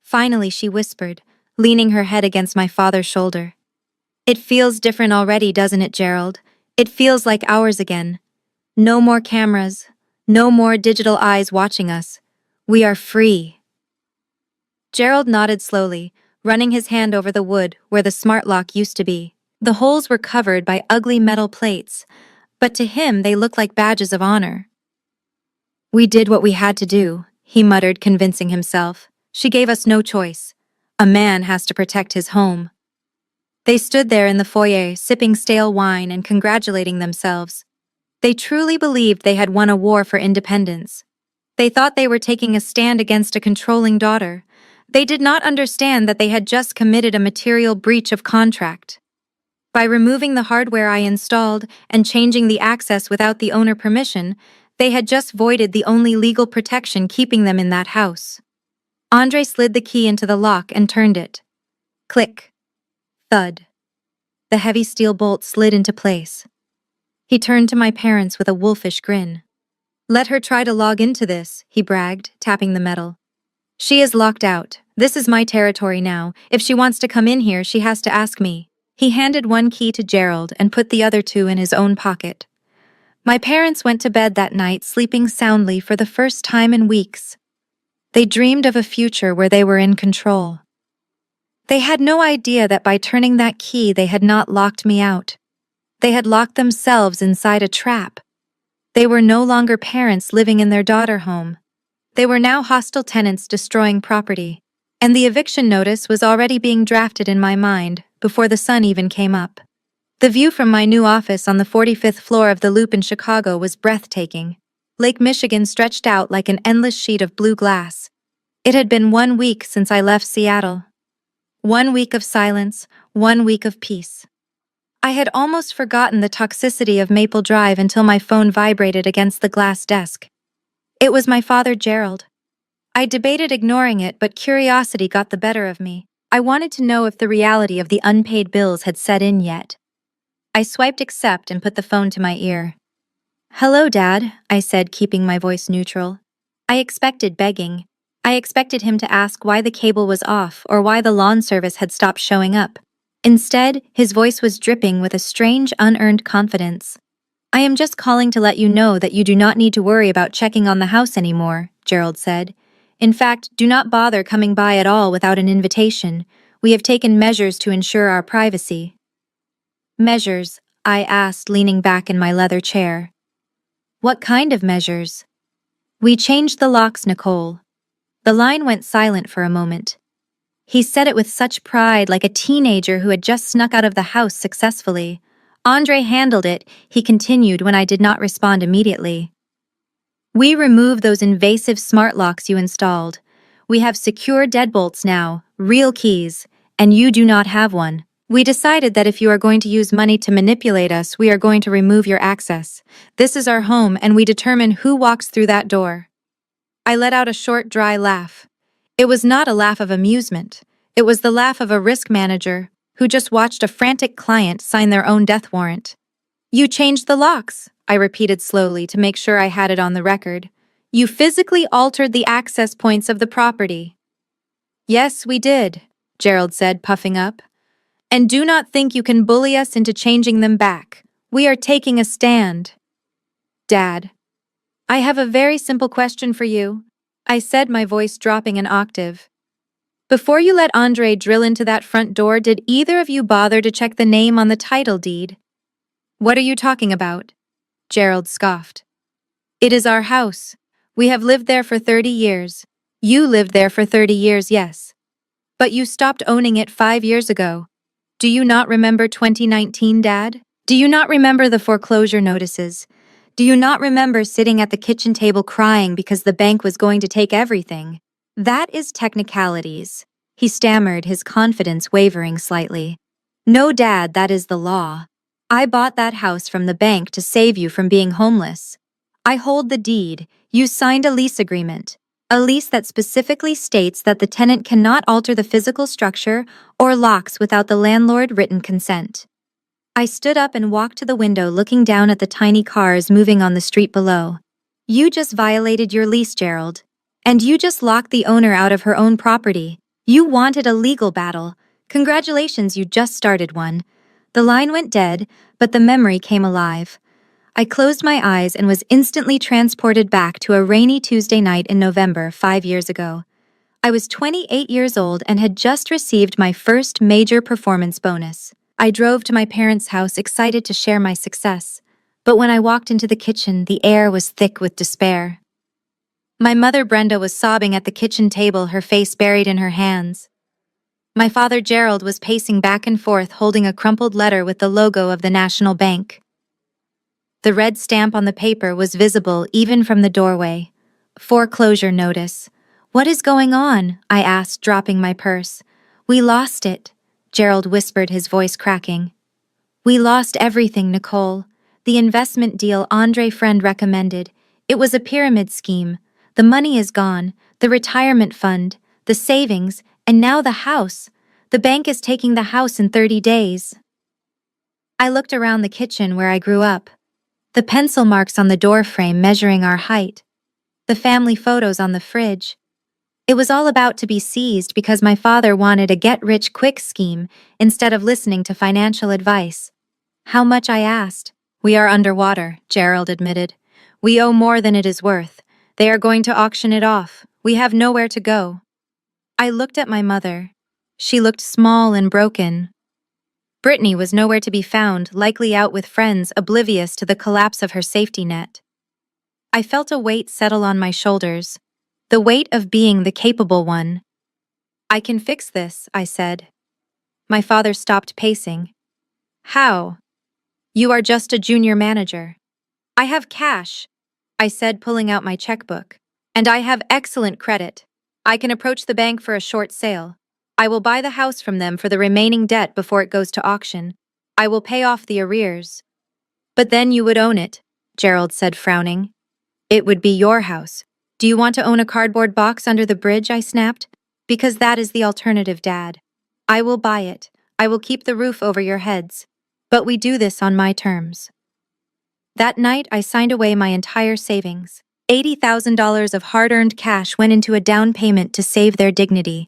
Finally, she whispered, leaning her head against my father's shoulder. "It feels different already, doesn't it, Gerald? It feels like ours again. No more cameras, no more digital eyes watching us. We are free." Gerald nodded slowly, running his hand over the wood where the smart lock used to be. The holes were covered by ugly metal plates, but to him they looked like badges of honor. "We did what we had to do," he muttered, convincing himself. "She gave us no choice. A man has to protect his home." They stood there in the foyer, sipping stale wine and congratulating themselves. They truly believed they had won a war for independence. They thought they were taking a stand against a controlling daughter. They did not understand that they had just committed a material breach of contract. By removing the hardware I installed and changing the access without the owner permission, they had just voided the only legal protection keeping them in that house. Andre slid the key into the lock and turned it. Click. Thud. The heavy steel bolt slid into place. He turned to my parents with a wolfish grin. "Let her try to log into this," he bragged, tapping the metal. "She is locked out. This is my territory now. If she wants to come in here, she has to ask me." He handed one key to Gerald and put the other 2 in his own pocket. My parents went to bed that night, sleeping soundly for the first time in weeks. They dreamed of a future where they were in control. They had no idea that by turning that key they had not locked me out. They had locked themselves inside a trap. They were no longer parents living in their daughter home. They were now hostile tenants destroying property. And the eviction notice was already being drafted in my mind before the sun even came up. The view from my new office on the 45th floor of the Loop in Chicago was breathtaking. Lake Michigan stretched out like an endless sheet of blue glass. It had been 1 week since I left Seattle. 1 week of silence, 1 week of peace. I had almost forgotten the toxicity of Maple Drive until my phone vibrated against the glass desk. It was my father, Gerald. I debated ignoring it, but curiosity got the better of me. I wanted to know if the reality of the unpaid bills had set in yet. I swiped accept and put the phone to my ear. "Hello, Dad," I said, keeping my voice neutral. I expected begging. I expected him to ask why the cable was off or why the lawn service had stopped showing up. Instead, his voice was dripping with a strange, unearned confidence. "I am just calling to let you know that you do not need to worry about checking on the house anymore," Gerald said. "In fact, do not bother coming by at all without an invitation. We have taken measures to ensure our privacy." "Measures?" I asked, leaning back in my leather chair. "What kind of measures?" "We changed the locks, Nicole." The line went silent for a moment. He said it with such pride, like a teenager who had just snuck out of the house successfully. "Andre handled it," he continued when I did not respond immediately. "We removed those invasive smart locks you installed. We have secure deadbolts now, real keys, and you do not have one. We decided that if you are going to use money to manipulate us, we are going to remove your access. This is our home, and we determine who walks through that door." I let out a short, dry laugh. It was not a laugh of amusement. It was the laugh of a risk manager who just watched a frantic client sign their own death warrant. "You changed the locks," I repeated slowly to make sure I had it on the record. "You physically altered the access points of the property." "Yes, we did," Gerald said, puffing up. "And do not think you can bully us into changing them back. We are taking a stand." "Dad, I have a very simple question for you," I said, my voice dropping an octave. "Before you let Andre drill into that front door, did either of you bother to check the name on the title deed?" "What are you talking about?" Gerald scoffed. "It is our house. We have lived there for 30 years. You lived there for 30 years, yes. But you stopped owning it 5 years ago. Do you not remember 2019, Dad? Do you not remember the foreclosure notices? Do you not remember sitting at the kitchen table crying because the bank was going to take everything? That is technicalities." he stammered, his confidence wavering slightly. No, Dad, that is the law. I bought that house from the bank to save you from being homeless. I hold the deed. You signed a lease agreement. A lease that specifically states that the tenant cannot alter the physical structure or locks without the landlord's written consent. I stood up and walked to the window, looking down at the tiny cars moving on the street below. You just violated your lease, Gerald. And you just locked the owner out of her own property. You wanted a legal battle. Congratulations, you just started one. The line went dead, but the memory came alive. I closed my eyes and was instantly transported back to a rainy Tuesday night in November 5 years ago. I was 28 years old and had just received my first major performance bonus. I drove to my parents' house excited to share my success, but when I walked into the kitchen, the air was thick with despair. My mother Brenda was sobbing at the kitchen table, her face buried in her hands. My father Gerald was pacing back and forth holding a crumpled letter with the logo of the National Bank. The red stamp on the paper was visible even from the doorway. Foreclosure notice. What is going on? I asked, dropping my purse. We lost it, Gerald whispered, his voice cracking. We lost everything, Nicole. The investment deal Andre friend recommended. It was a pyramid scheme. The money is gone, the retirement fund, the savings, and now the house. The bank is taking the house in 30 days. I looked around the kitchen where I grew up. The pencil marks on the doorframe measuring our height. The family photos on the fridge. It was all about to be seized because my father wanted a get-rich-quick scheme instead of listening to financial advice. How much, I asked. We are underwater, Gerald admitted. We owe more than it is worth. They are going to auction it off. We have nowhere to go. I looked at my mother. She looked small and broken. Brittany was nowhere to be found, likely out with friends, oblivious to the collapse of her safety net. I felt a weight settle on my shoulders, the weight of being the capable one. I can fix this, I said. My father stopped pacing. How? You are just a junior manager. I have cash, I said, pulling out my checkbook. And I have excellent credit. I can approach the bank for a short sale. I will buy the house from them for the remaining debt before it goes to auction. I will pay off the arrears. But then you would own it, Gerald said, frowning. It would be your house. Do you want to own a cardboard box under the bridge? I snapped. Because that is the alternative, Dad. I will buy it. I will keep the roof over your heads. But we do this on my terms. That night, I signed away my entire savings. $80,000 of hard-earned cash went into a down payment to save their dignity.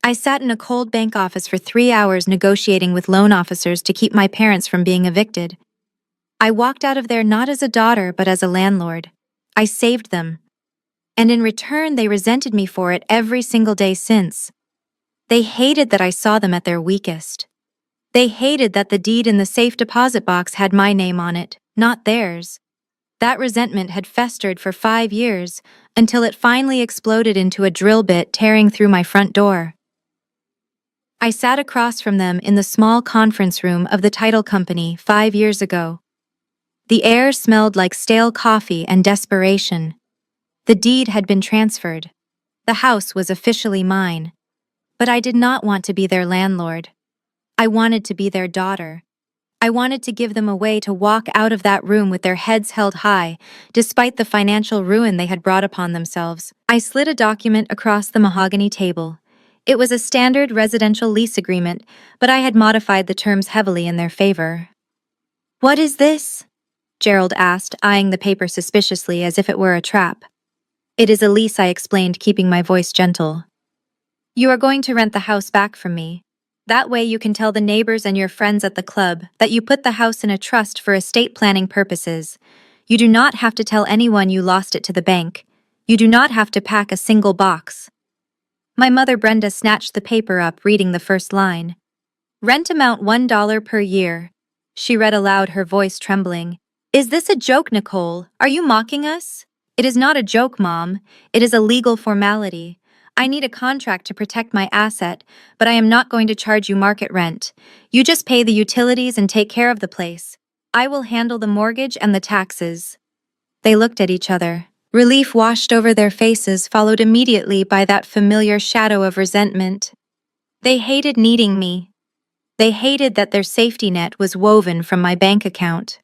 I sat in a cold bank office for 3 hours negotiating with loan officers to keep my parents from being evicted. I walked out of there not as a daughter, but as a landlord. I saved them. And in return, they resented me for it every single day since. They hated that I saw them at their weakest. They hated that the deed in the safe deposit box had my name on it, not theirs. That resentment had festered for 5 years, until it finally exploded into a drill bit tearing through my front door. I sat across from them in the small conference room of the title company 5 years ago. The air smelled like stale coffee and desperation. The deed had been transferred. The house was officially mine. But I did not want to be their landlord. I wanted to be their daughter. I wanted to give them a way to walk out of that room with their heads held high, despite the financial ruin they had brought upon themselves. I slid a document across the mahogany table. It was a standard residential lease agreement, but I had modified the terms heavily in their favor. What is this? Gerald asked, eyeing the paper suspiciously as if it were a trap. It is a lease, I explained, keeping my voice gentle. You are going to rent the house back from me. That way you can tell the neighbors and your friends at the club that you put the house in a trust for estate planning purposes. You do not have to tell anyone you lost it to the bank. You do not have to pack a single box. My mother Brenda snatched the paper up, reading the first line. Rent amount $1 per year. She read aloud, her voice trembling. Is this a joke, Nicole? Are you mocking us? It is not a joke, Mom. It is a legal formality. I need a contract to protect my asset, but I am not going to charge you market rent. You just pay the utilities and take care of the place. I will handle the mortgage and the taxes. They looked at each other. Relief washed over their faces, followed immediately by that familiar shadow of resentment. They hated needing me. They hated that their safety net was woven from my bank account.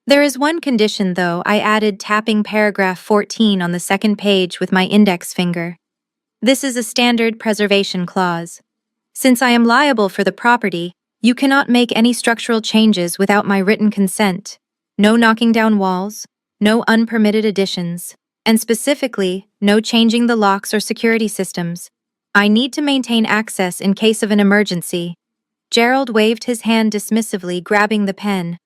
There is one condition, though. I added, tapping paragraph 14 on the second page with my index finger. This is a standard preservation clause. Since I am liable for the property, you cannot make any structural changes without my written consent. No knocking down walls, no unpermitted additions, and specifically, no changing the locks or security systems. I need to maintain access in case of an emergency. Gerald waved his hand dismissively, grabbing the pen.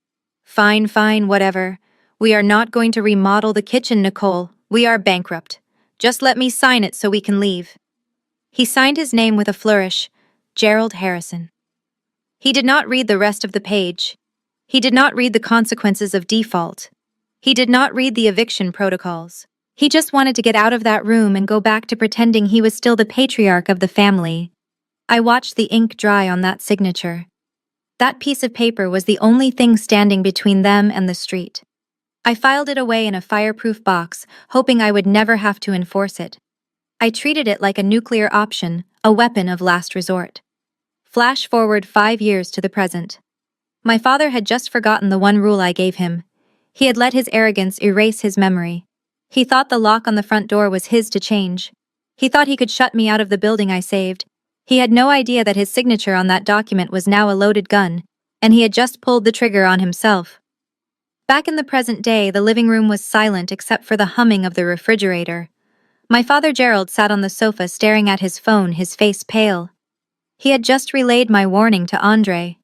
Fine, fine, whatever. We are not going to remodel the kitchen, Nicole. We are bankrupt. Just let me sign it so we can leave. He signed his name with a flourish. Gerald Harrison. He did not read the rest of the page. He did not read the consequences of default. He did not read the eviction protocols. He just wanted to get out of that room and go back to pretending he was still the patriarch of the family. I watched the ink dry on that signature. That piece of paper was the only thing standing between them and the street. I filed it away in a fireproof box, hoping I would never have to enforce it. I treated it like a nuclear option, a weapon of last resort. Flash forward 5 years to the present. My father had just forgotten the one rule I gave him. He had let his arrogance erase his memory. He thought the lock on the front door was his to change. He thought he could shut me out of the building I saved. He had no idea that his signature on that document was now a loaded gun, and he had just pulled the trigger on himself. Back in the present day, the living room was silent except for the humming of the refrigerator. My father Gerald sat on the sofa staring at his phone, his face pale. He had just relayed my warning to Andre.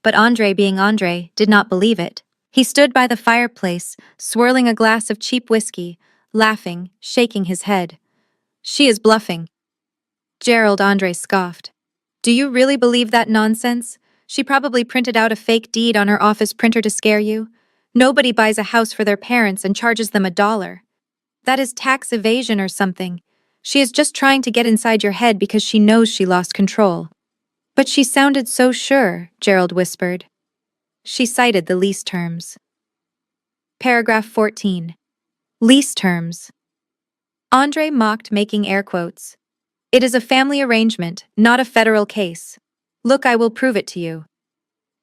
But Andre, being Andre, did not believe it. He stood by the fireplace, swirling a glass of cheap whiskey, laughing, shaking his head. She is bluffing. Gerald, Andre scoffed. Do you really believe that nonsense? She probably printed out a fake deed on her office printer to scare you. Nobody buys a house for their parents and charges them $1. That is tax evasion or something. She is just trying to get inside your head because she knows she lost control. But she sounded so sure, Gerald whispered. She cited the lease terms. Paragraph 14. Lease terms. Andre mocked, making air quotes. It is a family arrangement, not a federal case. Look, I will prove it to you.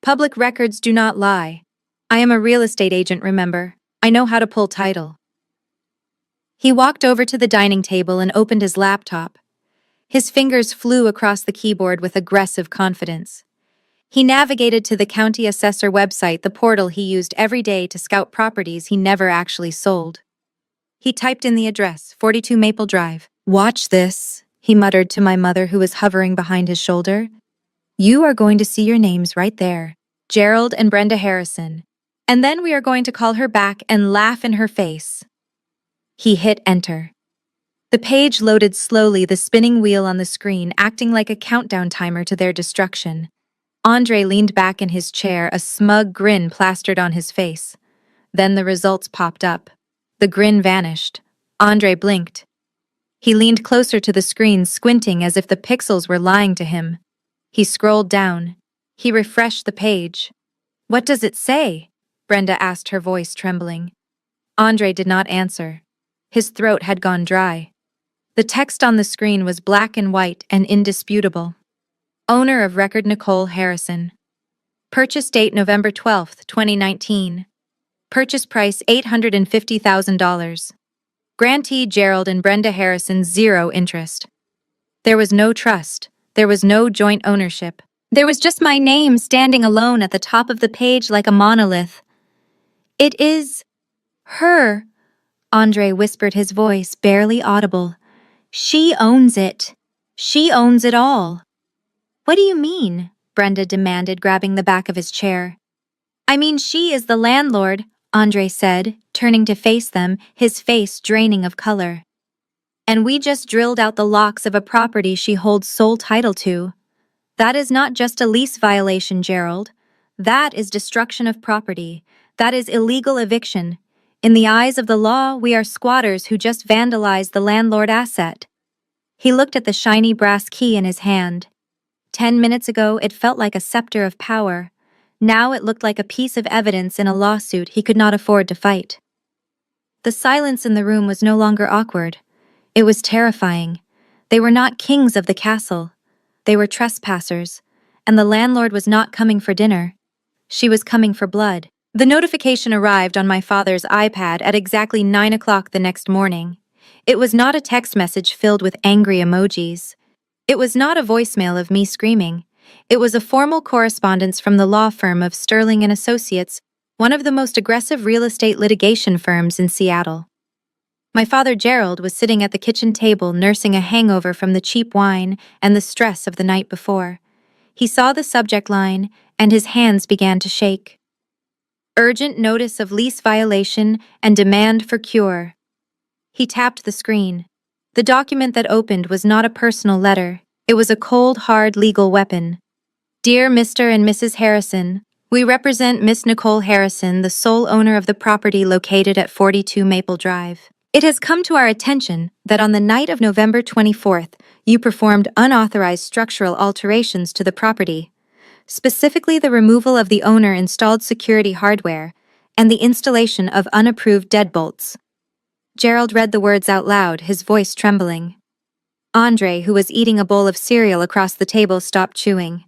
Public records do not lie. I am a real estate agent, remember. I know how to pull title. He walked over to the dining table and opened his laptop. His fingers flew across the keyboard with aggressive confidence. He navigated to the county assessor website, the portal he used every day to scout properties he never actually sold. He typed in the address, 42 Maple Drive. Watch this, he muttered to my mother, who was hovering behind his shoulder. You are going to see your names right there, Gerald and Brenda Harrison. And then we are going to call her back and laugh in her face. He hit enter. The page loaded slowly, the spinning wheel on the screen acting like a countdown timer to their destruction. Andre leaned back in his chair, a smug grin plastered on his face. Then the results popped up. The grin vanished. Andre blinked. He leaned closer to the screen, squinting as if the pixels were lying to him. He scrolled down. He refreshed the page. What does it say? Brenda asked, her voice trembling. Andre did not answer. His throat had gone dry. The text on the screen was black and white and indisputable. Owner of record Nicole Harrison. Purchase date November 12, 2019. Purchase price $850,000. Grantee Gerald and Brenda Harrison, 0 interest. There was no trust. There was no joint ownership. There was just my name standing alone at the top of the page like a monolith. It is her, Andre whispered, his voice barely audible. She owns it. She owns it all. What do you mean? Brenda demanded, grabbing the back of his chair. I mean, she is the landlord, Andre said, turning to face them, his face draining of color. And we just drilled out the locks of a property she holds sole title to. That is not just a lease violation, Gerald. That is destruction of property. That is illegal eviction. In the eyes of the law, we are squatters who just vandalized the landlord asset. He looked at the shiny brass key in his hand. 10 minutes ago, it felt like a scepter of power. Now it looked like a piece of evidence in a lawsuit he could not afford to fight. The silence in the room was no longer awkward. It was terrifying. They were not kings of the castle. They were trespassers, and the landlord was not coming for dinner. She was coming for blood. The notification arrived on my father's iPad at exactly 9 o'clock the next morning. It was not a text message filled with angry emojis. It was not a voicemail of me screaming. It was a formal correspondence from the law firm of Sterling and Associates, one of the most aggressive real estate litigation firms in Seattle. My father Gerald was sitting at the kitchen table nursing a hangover from the cheap wine and the stress of the night before. He saw the subject line, and his hands began to shake. Urgent notice of lease violation and demand for cure. He tapped the screen. The document that opened was not a personal letter. It was a cold, hard legal weapon. Dear Mr. and Mrs. Harrison, we represent Miss Nicole Harrison, the sole owner of the property located at 42 Maple Drive. It has come to our attention that on the night of November 24th, you performed unauthorized structural alterations to the property, specifically the removal of the owner-installed security hardware and the installation of unapproved deadbolts. Gerald read the words out loud, his voice trembling. Andre, who was eating a bowl of cereal across the table, stopped chewing.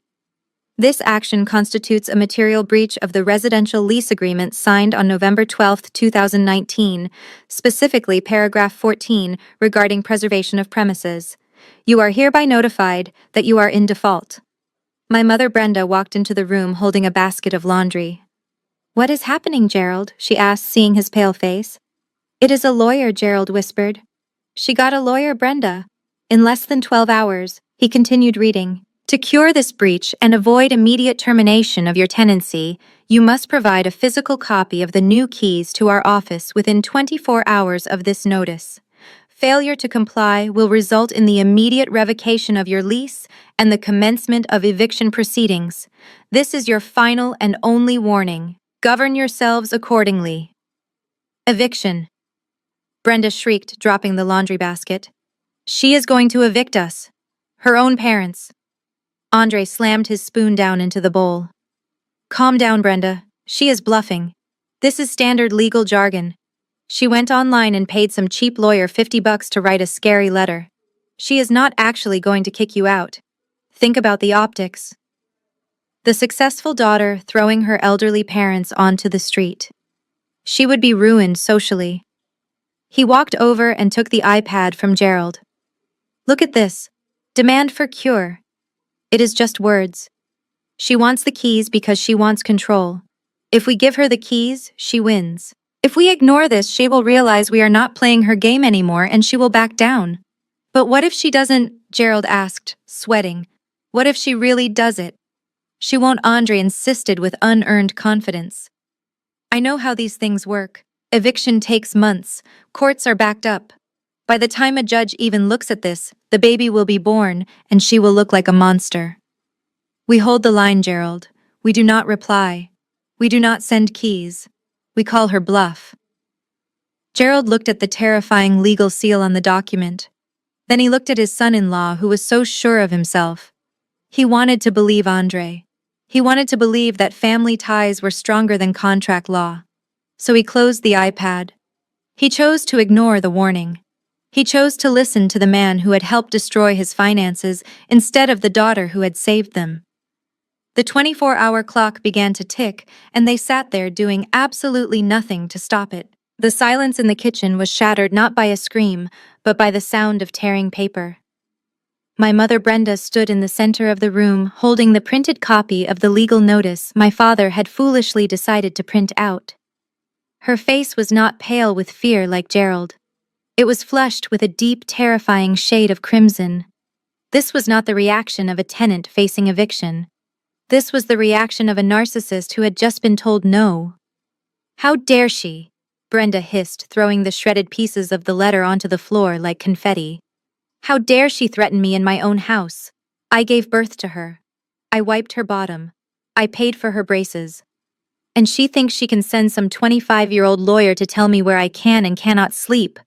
This action constitutes a material breach of the residential lease agreement signed on November 12, 2019, specifically paragraph 14 regarding preservation of premises. You are hereby notified that you are in default. My mother Brenda walked into the room holding a basket of laundry. What is happening, Gerald? She asked, seeing his pale face. It is a lawyer, Gerald whispered. She got a lawyer, Brenda. In less than 12 hours, he continued reading. To cure this breach and avoid immediate termination of your tenancy, you must provide a physical copy of the new keys to our office within 24 hours of this notice. Failure to comply will result in the immediate revocation of your lease and the commencement of eviction proceedings. This is your final and only warning. Govern yourselves accordingly. Eviction. Brenda shrieked, dropping the laundry basket. She is going to evict us. Her own parents. Andre slammed his spoon down into the bowl. Calm down, Brenda. She is bluffing. This is standard legal jargon. She went online and paid some cheap lawyer $50 to write a scary letter. She is not actually going to kick you out. Think about the optics. The successful daughter throwing her elderly parents onto the street. She would be ruined socially. He walked over and took the iPad from Gerald. Look at this. Demand for cure. It is just words. She wants the keys because she wants control. If we give her the keys, she wins. If we ignore this, she will realize we are not playing her game anymore and she will back down. But what if she doesn't? Gerald asked, sweating. What if she really does it? She won't, Andre insisted with unearned confidence. I know how these things work. Eviction takes months. Courts are backed up. By the time a judge even looks at this, the baby will be born and she will look like a monster. We hold the line, Gerald. We do not reply. We do not send keys. We call her bluff. Gerald looked at the terrifying legal seal on the document. Then he looked at his son-in-law, who was so sure of himself. He wanted to believe Andre. He wanted to believe that family ties were stronger than contract law. So he closed the iPad. He chose to ignore the warning. He chose to listen to the man who had helped destroy his finances instead of the daughter who had saved them. The 24-hour clock began to tick, and they sat there doing absolutely nothing to stop it. The silence in the kitchen was shattered not by a scream, but by the sound of tearing paper. My mother Brenda stood in the center of the room, holding the printed copy of the legal notice my father had foolishly decided to print out. Her face was not pale with fear like Gerald. It was flushed with a deep, terrifying shade of crimson. This was not the reaction of a tenant facing eviction. This was the reaction of a narcissist who had just been told no. How dare she? Brenda hissed, throwing the shredded pieces of the letter onto the floor like confetti. How dare she threaten me in my own house? I gave birth to her. I wiped her bottom. I paid for her braces. And she thinks she can send some 25-year-old lawyer to tell me where I can and cannot sleep.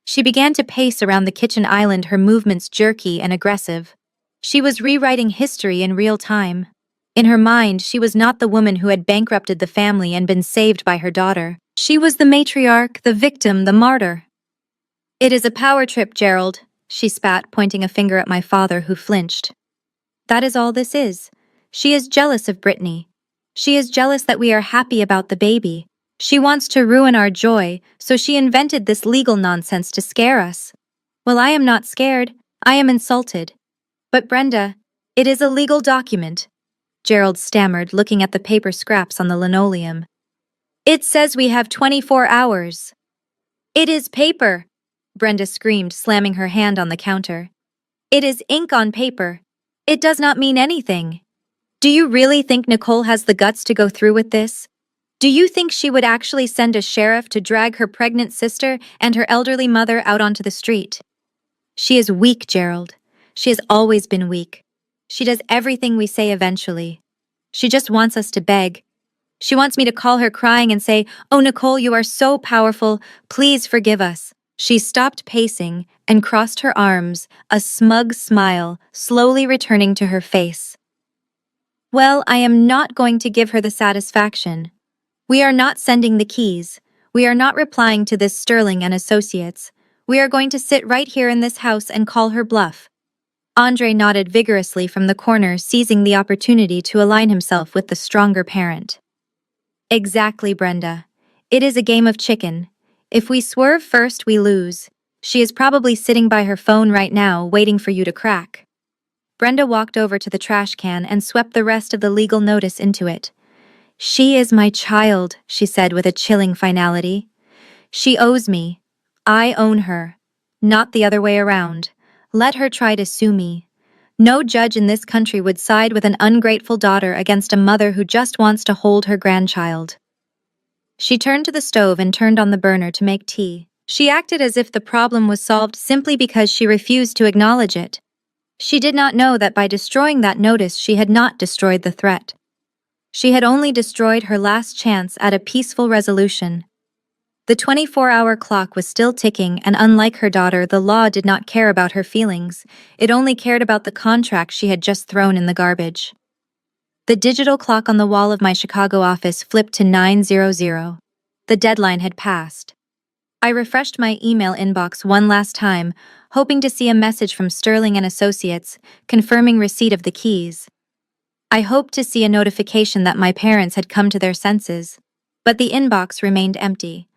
She began to pace around the kitchen island, her movements jerky and aggressive. She was rewriting history in real time. In her mind, she was not the woman who had bankrupted the family and been saved by her daughter. She was the matriarch, the victim, the martyr. It is a power trip, Gerald, she spat, pointing a finger at my father, who flinched. That is all this is. She is jealous of Brittany. She is jealous that we are happy about the baby. She wants to ruin our joy, so she invented this legal nonsense to scare us. Well, I am not scared. I am insulted. But Brenda, it is a legal document, Gerald stammered, looking at the paper scraps on the linoleum. It says we have 24 hours. It is paper, Brenda screamed, slamming her hand on the counter. It is ink on paper. It does not mean anything. Do you really think Nicole has the guts to go through with this? Do you think she would actually send a sheriff to drag her pregnant sister and her elderly mother out onto the street? She is weak, Gerald. She has always been weak. She does everything we say eventually. She just wants us to beg. She wants me to call her crying and say, "Oh, Nicole, you are so powerful. Please forgive us." She stopped pacing and crossed her arms, a smug smile slowly returning to her face. Well, I am not going to give her the satisfaction. We are not sending the keys. We are not replying to this Sterling and Associates. We are going to sit right here in this house and call her bluff. Andre nodded vigorously from the corner, seizing the opportunity to align himself with the stronger parent. Exactly, Brenda. It is a game of chicken. If we swerve first, we lose. She is probably sitting by her phone right now, waiting for you to crack. Brenda walked over to the trash can and swept the rest of the legal notice into it. She is my child, she said with a chilling finality. She owes me. I own her. Not the other way around. Let her try to sue me. No judge in this country would side with an ungrateful daughter against a mother who just wants to hold her grandchild. She turned to the stove and turned on the burner to make tea. She acted as if the problem was solved simply because she refused to acknowledge it. She did not know that by destroying that notice she had not destroyed the threat. She had only destroyed her last chance at a peaceful resolution. The 24-hour clock was still ticking, and unlike her daughter, the law did not care about her feelings. It only cared about the contract she had just thrown in the garbage. The digital clock on the wall of my Chicago office flipped to 9:00. The deadline had passed. I refreshed my email inbox one last time, hoping to see a message from Sterling and Associates confirming receipt of the keys. I hoped to see a notification that my parents had come to their senses, but the inbox remained empty.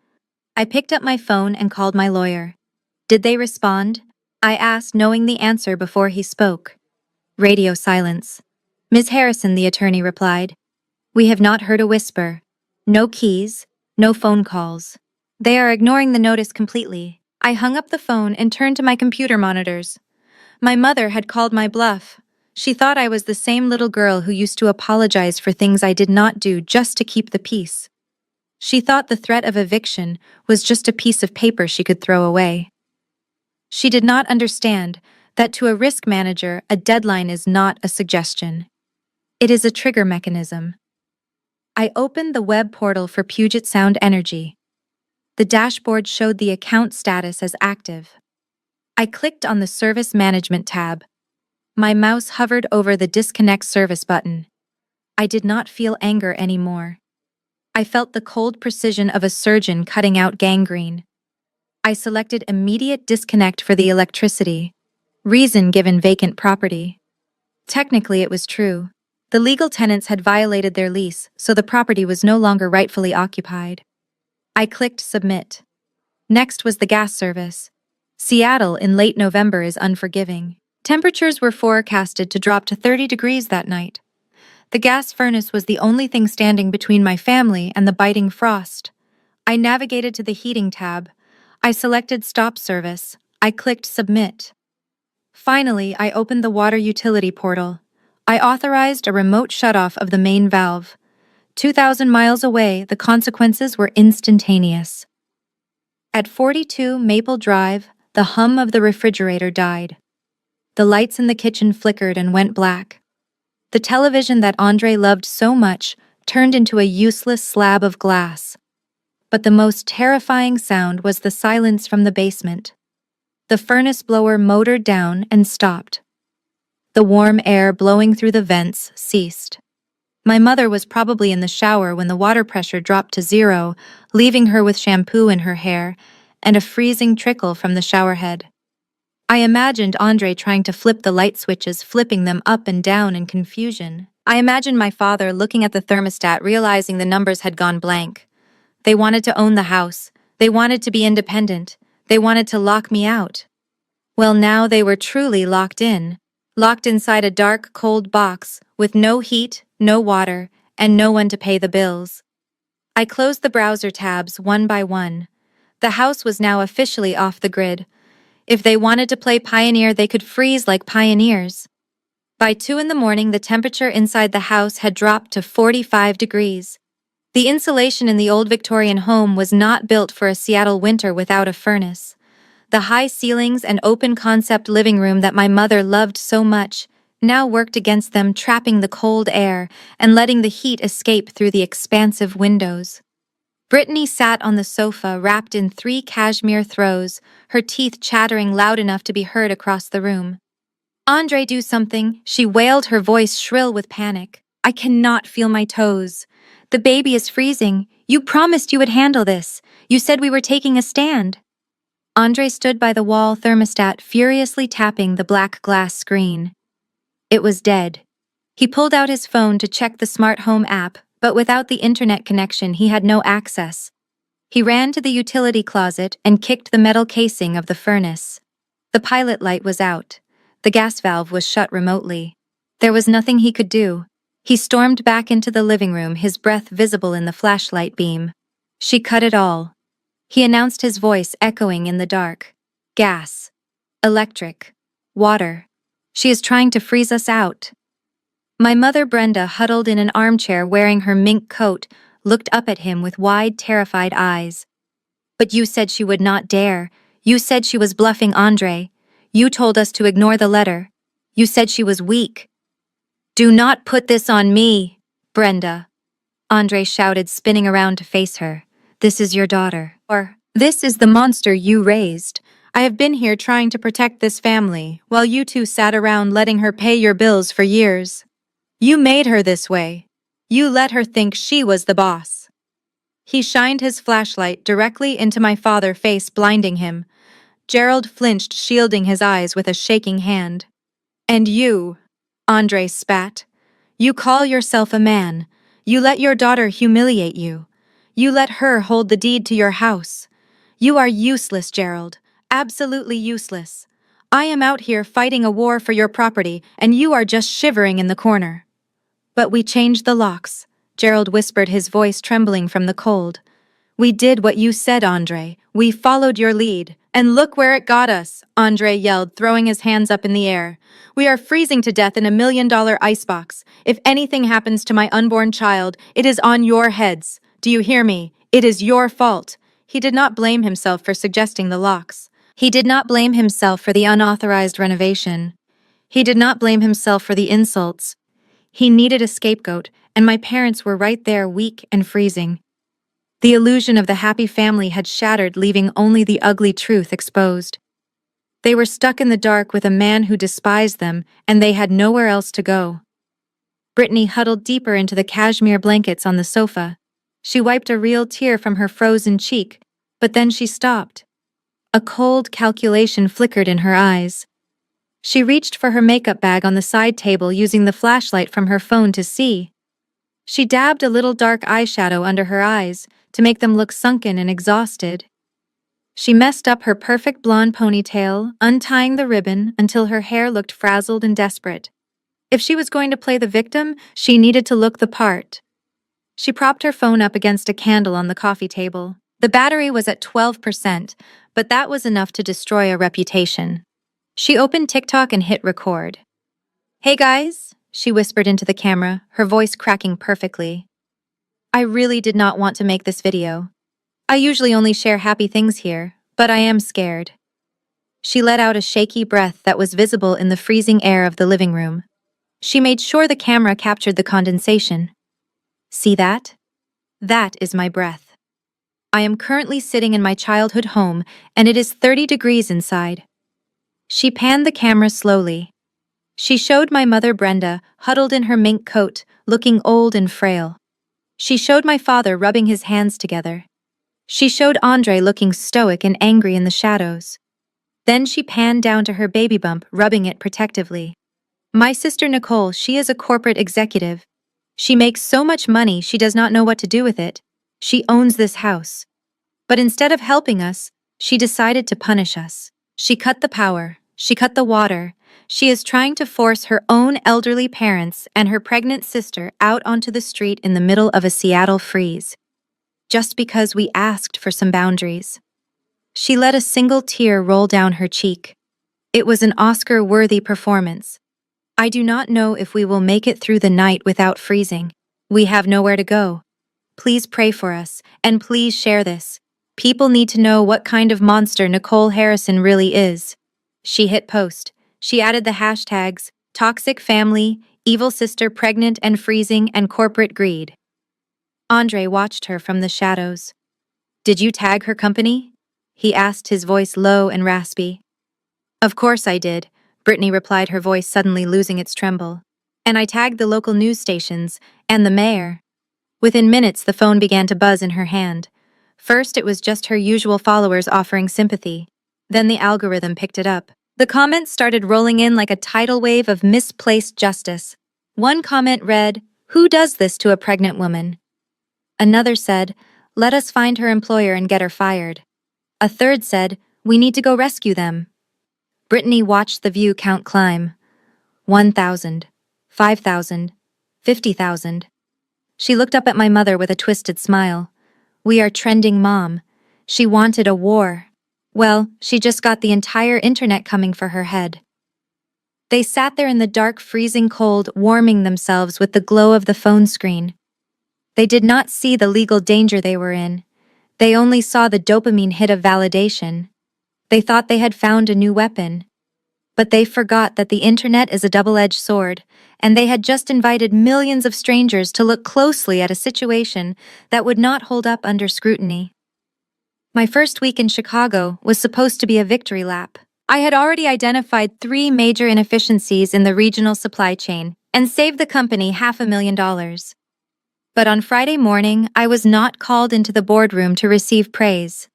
I picked up my phone and called my lawyer. Did they respond? I asked, knowing the answer before he spoke. Radio silence. Ms. Harrison, the attorney replied. We have not heard a whisper. No keys, no phone calls. They are ignoring the notice completely. I hung up the phone and turned to my computer monitors. My mother had called my bluff. She thought I was the same little girl who used to apologize for things I did not do just to keep the peace. She thought the threat of eviction was just a piece of paper she could throw away. She did not understand that to a risk manager, a deadline is not a suggestion. It is a trigger mechanism. I opened the web portal for Puget Sound Energy. The dashboard showed the account status as active. I clicked on the Service Management tab. My mouse hovered over the Disconnect Service button. I did not feel anger anymore. I felt the cold precision of a surgeon cutting out gangrene. I selected immediate disconnect for the electricity. Reason given vacant property. Technically, it was true. The legal tenants had violated their lease, so the property was no longer rightfully occupied. I clicked Submit. Next was the gas service. Seattle in late November is unforgiving. Temperatures were forecasted to drop to 30 degrees that night. The gas furnace was the only thing standing between my family and the biting frost. I navigated to the heating tab. I selected Stop Service. I clicked Submit. Finally, I opened the water utility portal. I authorized a remote shutoff of the main valve. 2,000 miles away, the consequences were instantaneous. At 42 Maple Drive, the hum of the refrigerator died. The lights in the kitchen flickered and went black. The television that Andre loved so much turned into a useless slab of glass. But the most terrifying sound was the silence from the basement. The furnace blower motored down and stopped. The warm air blowing through the vents ceased. My mother was probably in the shower when the water pressure dropped to 0, leaving her with shampoo in her hair and a freezing trickle from the shower head. I imagined Andre trying to flip the light switches, flipping them up and down in confusion. I imagined my father looking at the thermostat, realizing the numbers had gone blank. They wanted to own the house. They wanted to be independent. They wanted to lock me out. Well, now they were truly locked in. Locked inside a dark, cold box, with no heat, no water, and no one to pay the bills. I closed the browser tabs one by one. The house was now officially off the grid. If they wanted to play Pioneer, they could freeze like pioneers. By 2 in the morning, the temperature inside the house had dropped to 45 degrees. The insulation in the old Victorian home was not built for a Seattle winter without a furnace. The high ceilings and open-concept living room that my mother loved so much now worked against them, trapping the cold air and letting the heat escape through the expansive windows. Brittany sat on the sofa, wrapped in 3 cashmere throws, her teeth chattering loud enough to be heard across the room. "Andre, do something," she wailed, her voice shrill with panic. "I cannot feel my toes. The baby is freezing. You promised you would handle this. You said we were taking a stand." Andre stood by the wall thermostat, furiously tapping the black glass screen. It was dead. He pulled out his phone to check the smart home app, but without the internet connection, he had no access. He ran to the utility closet and kicked the metal casing of the furnace. The pilot light was out. The gas valve was shut remotely. There was nothing he could do. He stormed back into the living room, his breath visible in the flashlight beam. "She cut it all," he announced, his voice echoing in the dark. "Gas. Electric. Water. She is trying to freeze us out." My mother Brenda, huddled in an armchair wearing her mink coat, looked up at him with wide, terrified eyes. "But you said she would not dare. You said she was bluffing, Andre. You told us to ignore the letter. You said she was weak." "Do not put this on me, Brenda," Andre shouted, spinning around to face her. "This is your daughter. Or, this is the monster you raised. I have been here trying to protect this family, while you two sat around letting her pay your bills for years. You made her this way. You let her think she was the boss." He shined his flashlight directly into my father's face, blinding him. Gerald flinched, shielding his eyes with a shaking hand. "And you," Andre spat. "You call yourself a man. You let your daughter humiliate you. You let her hold the deed to your house. You are useless, Gerald. Absolutely useless. I am out here fighting a war for your property, and you are just shivering in the corner." "But we changed the locks," Gerald whispered, his voice trembling from the cold. "We did what you said, Andre. We followed your lead. And look where it got us," Andre yelled, throwing his hands up in the air. "We are freezing to death in a $1 million icebox. If anything happens to my unborn child, it is on your heads. Do you hear me? It is your fault." He did not blame himself for suggesting the locks. He did not blame himself for the unauthorized renovation. He did not blame himself for the insults. He needed a scapegoat, and my parents were right there, weak and freezing. The illusion of the happy family had shattered, leaving only the ugly truth exposed. They were stuck in the dark with a man who despised them, and they had nowhere else to go. Brittany huddled deeper into the cashmere blankets on the sofa. She wiped a real tear from her frozen cheek, but then she stopped. A cold calculation flickered in her eyes. She reached for her makeup bag on the side table, using the flashlight from her phone to see. She dabbed a little dark eyeshadow under her eyes to make them look sunken and exhausted. She messed up her perfect blonde ponytail, untying the ribbon until her hair looked frazzled and desperate. If she was going to play the victim, she needed to look the part. She propped her phone up against a candle on the coffee table. The battery was at 12%, but that was enough to destroy a reputation. She opened TikTok and hit record. "Hey guys," she whispered into the camera, her voice cracking perfectly. "I really did not want to make this video. I usually only share happy things here, but I am scared." She let out a shaky breath that was visible in the freezing air of the living room. She made sure the camera captured the condensation. "See that? That is my breath. I am currently sitting in my childhood home, and it is 30 degrees inside." She panned the camera slowly. She showed my mother Brenda, huddled in her mink coat, looking old and frail. She showed my father rubbing his hands together. She showed Andre looking stoic and angry in the shadows. Then she panned down to her baby bump, rubbing it protectively. My sister Nicole, she is a corporate executive. She makes so much money she does not know what to do with it. She owns this house. But instead of helping us, she decided to punish us. She cut the power. She cut the water. She is trying to force her own elderly parents and her pregnant sister out onto the street in the middle of a Seattle freeze. Just because we asked for some boundaries. She let a single tear roll down her cheek. It was an Oscar-worthy performance. I do not know if we will make it through the night without freezing. We have nowhere to go. Please pray for us, and please share this. People need to know what kind of monster Nicole Harrison really is. She hit post. She added the hashtags toxic family, evil sister pregnant and freezing, and corporate greed. Andre watched her from the shadows. Did you tag her company? He asked, his voice low and raspy. Of course I did, Brittany replied, her voice suddenly losing its tremble. And I tagged the local news stations, and the mayor. Within minutes, the phone began to buzz in her hand. First, it was just her usual followers offering sympathy. Then the algorithm picked it up. The comments started rolling in like a tidal wave of misplaced justice. One comment read, "Who does this to a pregnant woman?" Another said, "Let us find her employer and get her fired." A third said, "We need to go rescue them." Brittany watched the view count climb. 1,000, 5,000, 50,000. She looked up at my mother with a twisted smile. We are trending, Mom. She wanted a war. Well, she just got the entire internet coming for her head. They sat there in the dark, freezing cold, warming themselves with the glow of the phone screen. They did not see the legal danger they were in. They only saw the dopamine hit of validation. They thought they had found a new weapon. But they forgot that the internet is a double-edged sword, and they had just invited millions of strangers to look closely at a situation that would not hold up under scrutiny. My first week in Chicago was supposed to be a victory lap. I had already identified 3 major inefficiencies in the regional supply chain and saved the company $500,000. But on Friday morning, I was not called into the boardroom to receive praise.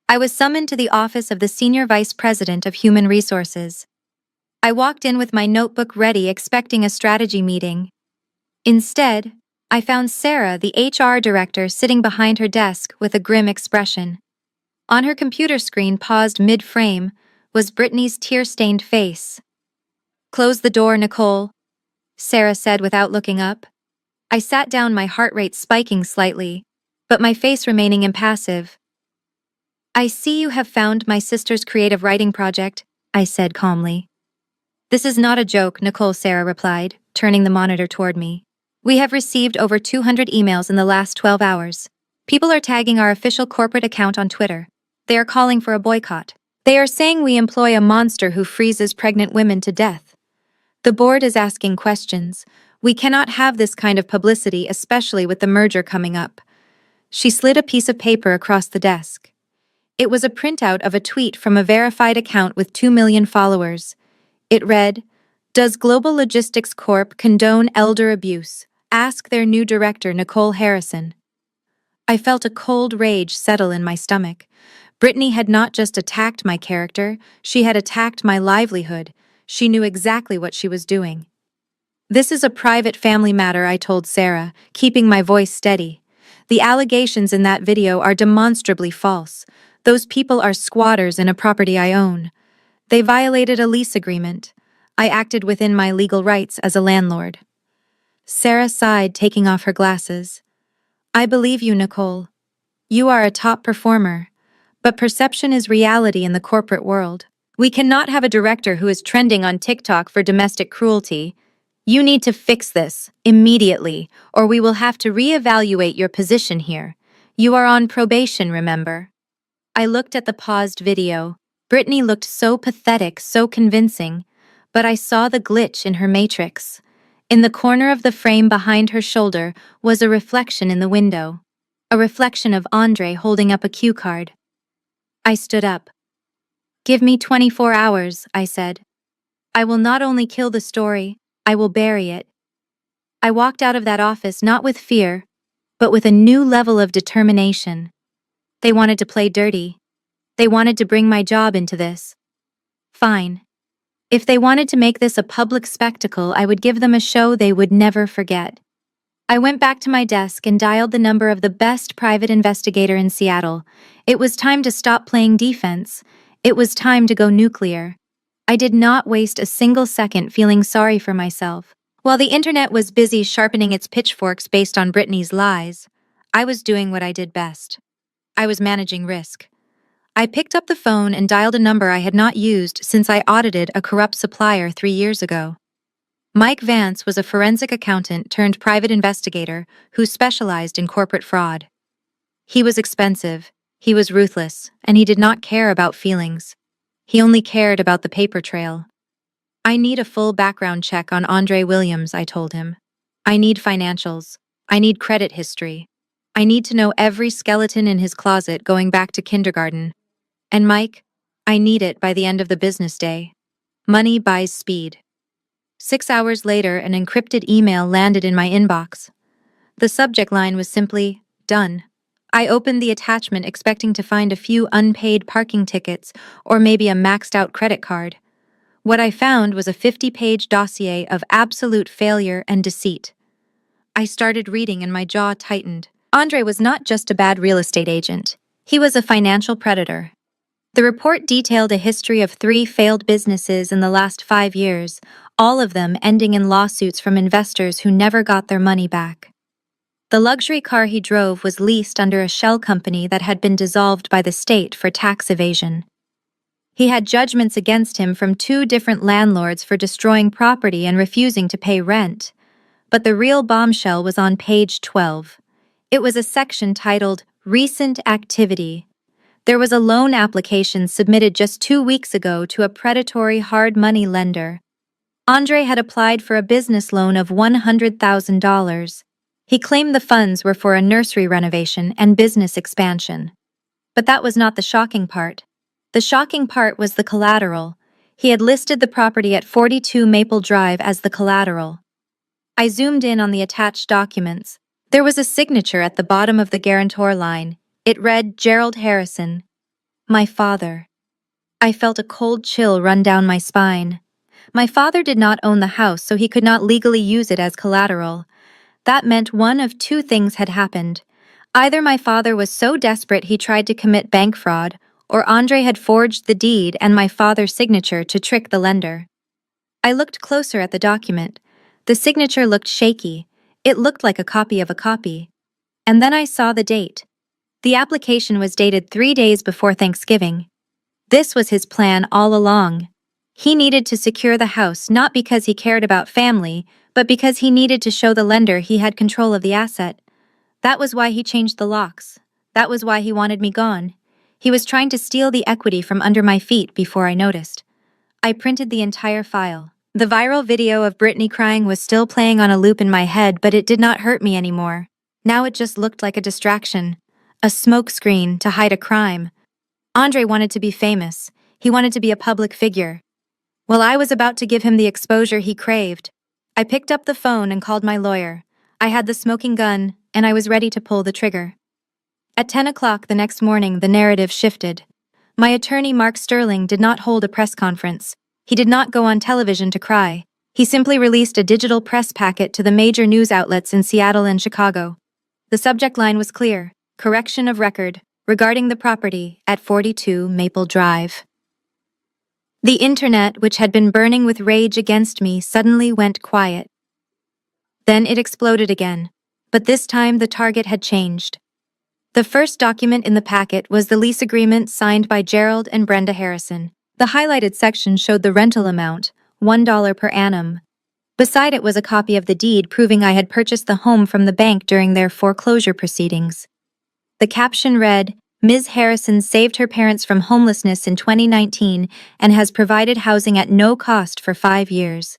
I was summoned to the office of the Senior Vice President of Human Resources. I walked in with my notebook ready, expecting a strategy meeting. Instead, I found Sarah, the HR director, sitting behind her desk with a grim expression. On her computer screen, paused mid-frame, was Brittany's tear-stained face. "Close the door, Nicole," Sarah said without looking up. I sat down, my heart rate spiking slightly, but my face remaining impassive. "I see you have found my sister's creative writing project," I said calmly. "This is not a joke," Sarah replied, turning the monitor toward me. "We have received over 200 emails in the last 12 hours. People are tagging our official corporate account on Twitter. They are calling for a boycott. They are saying we employ a monster who freezes pregnant women to death. The board is asking questions. We cannot have this kind of publicity, especially with the merger coming up." She slid a piece of paper across the desk. It was a printout of a tweet from a verified account with 2 million followers. It read, "Does Global Logistics Corp condone elder abuse? Ask their new director, Nicole Harrison." I felt a cold rage settle in my stomach. Brittany had not just attacked my character, she had attacked my livelihood. She knew exactly what she was doing. "This is a private family matter," I told Sarah, keeping my voice steady. "The allegations in that video are demonstrably false. Those people are squatters in a property I own. They violated a lease agreement. I acted within my legal rights as a landlord." Sarah sighed, taking off her glasses. "I believe you, Nicole. You are a top performer. But perception is reality in the corporate world. We cannot have a director who is trending on TikTok for domestic cruelty. You need to fix this, immediately, or we will have to reevaluate your position here. You are on probation, remember?" I looked at the paused video. Brittany looked so pathetic, so convincing, but I saw the glitch in her matrix. In the corner of the frame behind her shoulder was a reflection in the window. A reflection of Andre holding up a cue card. I stood up. "Give me 24 hours, I said. "I will not only kill the story, I will bury it." I walked out of that office not with fear, but with a new level of determination. They wanted to play dirty. They wanted to bring my job into this. Fine. If they wanted to make this a public spectacle, I would give them a show they would never forget. I went back to my desk and dialed the number of the best private investigator in Seattle. It was time to stop playing defense. It was time to go nuclear. I did not waste a single second feeling sorry for myself. While the internet was busy sharpening its pitchforks based on Britney's lies, I was doing what I did best. I was managing risk. I picked up the phone and dialed a number I had not used since I audited a corrupt supplier 3 years ago. Mike Vance was a forensic accountant turned private investigator who specialized in corporate fraud. He was expensive, he was ruthless, and he did not care about feelings. He only cared about the paper trail. I need a full background check on Andre Williams, I told him. I need financials. I need credit history. I need to know every skeleton in his closet going back to kindergarten. And Mike, I need it by the end of the business day. Money buys speed. 6 hours later, an encrypted email landed in my inbox. The subject line was simply, "Done." I opened the attachment expecting to find a few unpaid parking tickets or maybe a maxed-out credit card. What I found was a 50-page dossier of absolute failure and deceit. I started reading and my jaw tightened. Andre was not just a bad real estate agent. He was a financial predator. The report detailed a history of 3 failed businesses in the last 5 years, all of them ending in lawsuits from investors who never got their money back. The luxury car he drove was leased under a shell company that had been dissolved by the state for tax evasion. He had judgments against him from 2 different landlords for destroying property and refusing to pay rent. But the real bombshell was on page 12. It was a section titled, "Recent Activity." There was a loan application submitted just 2 weeks ago to a predatory hard money lender. Andre had applied for a business loan of $100,000. He claimed the funds were for a nursery renovation and business expansion. But that was not the shocking part. The shocking part was the collateral. He had listed the property at 42 Maple Drive as the collateral. I zoomed in on the attached documents. There was a signature at the bottom of the guarantor line. It read, "Gerald Harrison, my father." I felt a cold chill run down my spine. My father did not own the house, so he could not legally use it as collateral. That meant one of 2 things had happened. Either my father was so desperate he tried to commit bank fraud, or Andre had forged the deed and my father's signature to trick the lender. I looked closer at the document. The signature looked shaky. It looked like a copy of a copy. And then I saw the date. The application was dated 3 days before Thanksgiving. This was his plan all along. He needed to secure the house not because he cared about family, but because he needed to show the lender he had control of the asset. That was why he changed the locks. That was why he wanted me gone. He was trying to steal the equity from under my feet before I noticed. I printed the entire file. The viral video of Britney crying was still playing on a loop in my head, but it did not hurt me anymore. Now it just looked like a distraction. A smokescreen to hide a crime. Andre wanted to be famous. He wanted to be a public figure. Well, I was about to give him the exposure he craved. I picked up the phone and called my lawyer. I had the smoking gun, and I was ready to pull the trigger. At 10 o'clock the next morning, the narrative shifted. My attorney, Mark Sterling, did not hold a press conference. He did not go on television to cry. He simply released a digital press packet to the major news outlets in Seattle and Chicago. The subject line was clear: correction of record regarding the property at 42 Maple Drive. The internet, which had been burning with rage against me, suddenly went quiet. Then it exploded again, but this time the target had changed. The first document in the packet was the lease agreement signed by Gerald and Brenda Harrison. The highlighted section showed the rental amount, $1 per annum. Beside it was a copy of the deed proving I had purchased the home from the bank during their foreclosure proceedings. The caption read, "Ms. Harrison saved her parents from homelessness in 2019 and has provided housing at no cost for 5 years.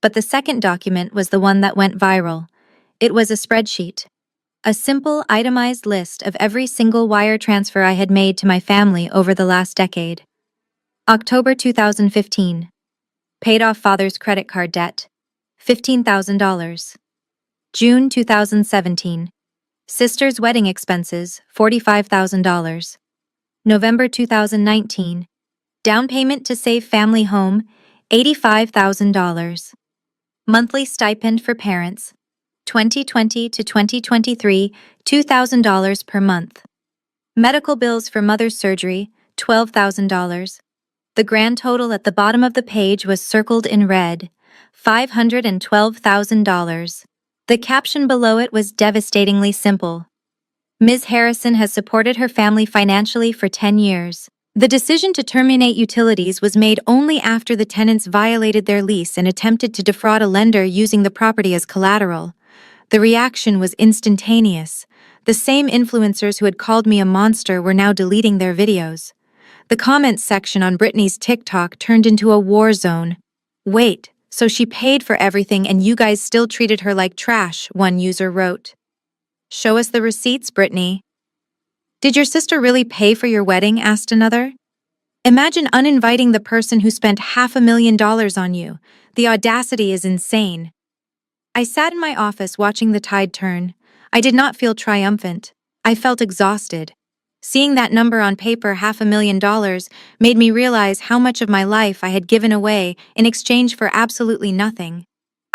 But the second document was the one that went viral. It was a spreadsheet. A simple, itemized list of every single wire transfer I had made to my family over the last decade. October 2015. Paid off father's credit card debt. $15,000. June 2017. Sister's wedding expenses, $45,000. November 2019. Down payment to save family home, $85,000. Monthly stipend for parents, 2020 to 2023, $2,000 per month. Medical bills for mother's surgery, $12,000. The grand total at the bottom of the page was circled in red, $512,000. The caption below it was devastatingly simple. Ms. Harrison has supported her family financially for 10 years. The decision to terminate utilities was made only after the tenants violated their lease and attempted to defraud a lender using the property as collateral. The reaction was instantaneous. The same influencers who had called me a monster were now deleting their videos. The comments section on Britney's TikTok turned into a war zone. Wait, so she paid for everything and you guys still treated her like trash, one user wrote. Show us the receipts, Britney. Did your sister really pay for your wedding? Asked another. Imagine uninviting the person who spent $500,000 on you. The audacity is insane. I sat in my office watching the tide turn. I did not feel triumphant. I felt exhausted. Seeing that number on paper, $500,000, made me realize how much of my life I had given away in exchange for absolutely nothing.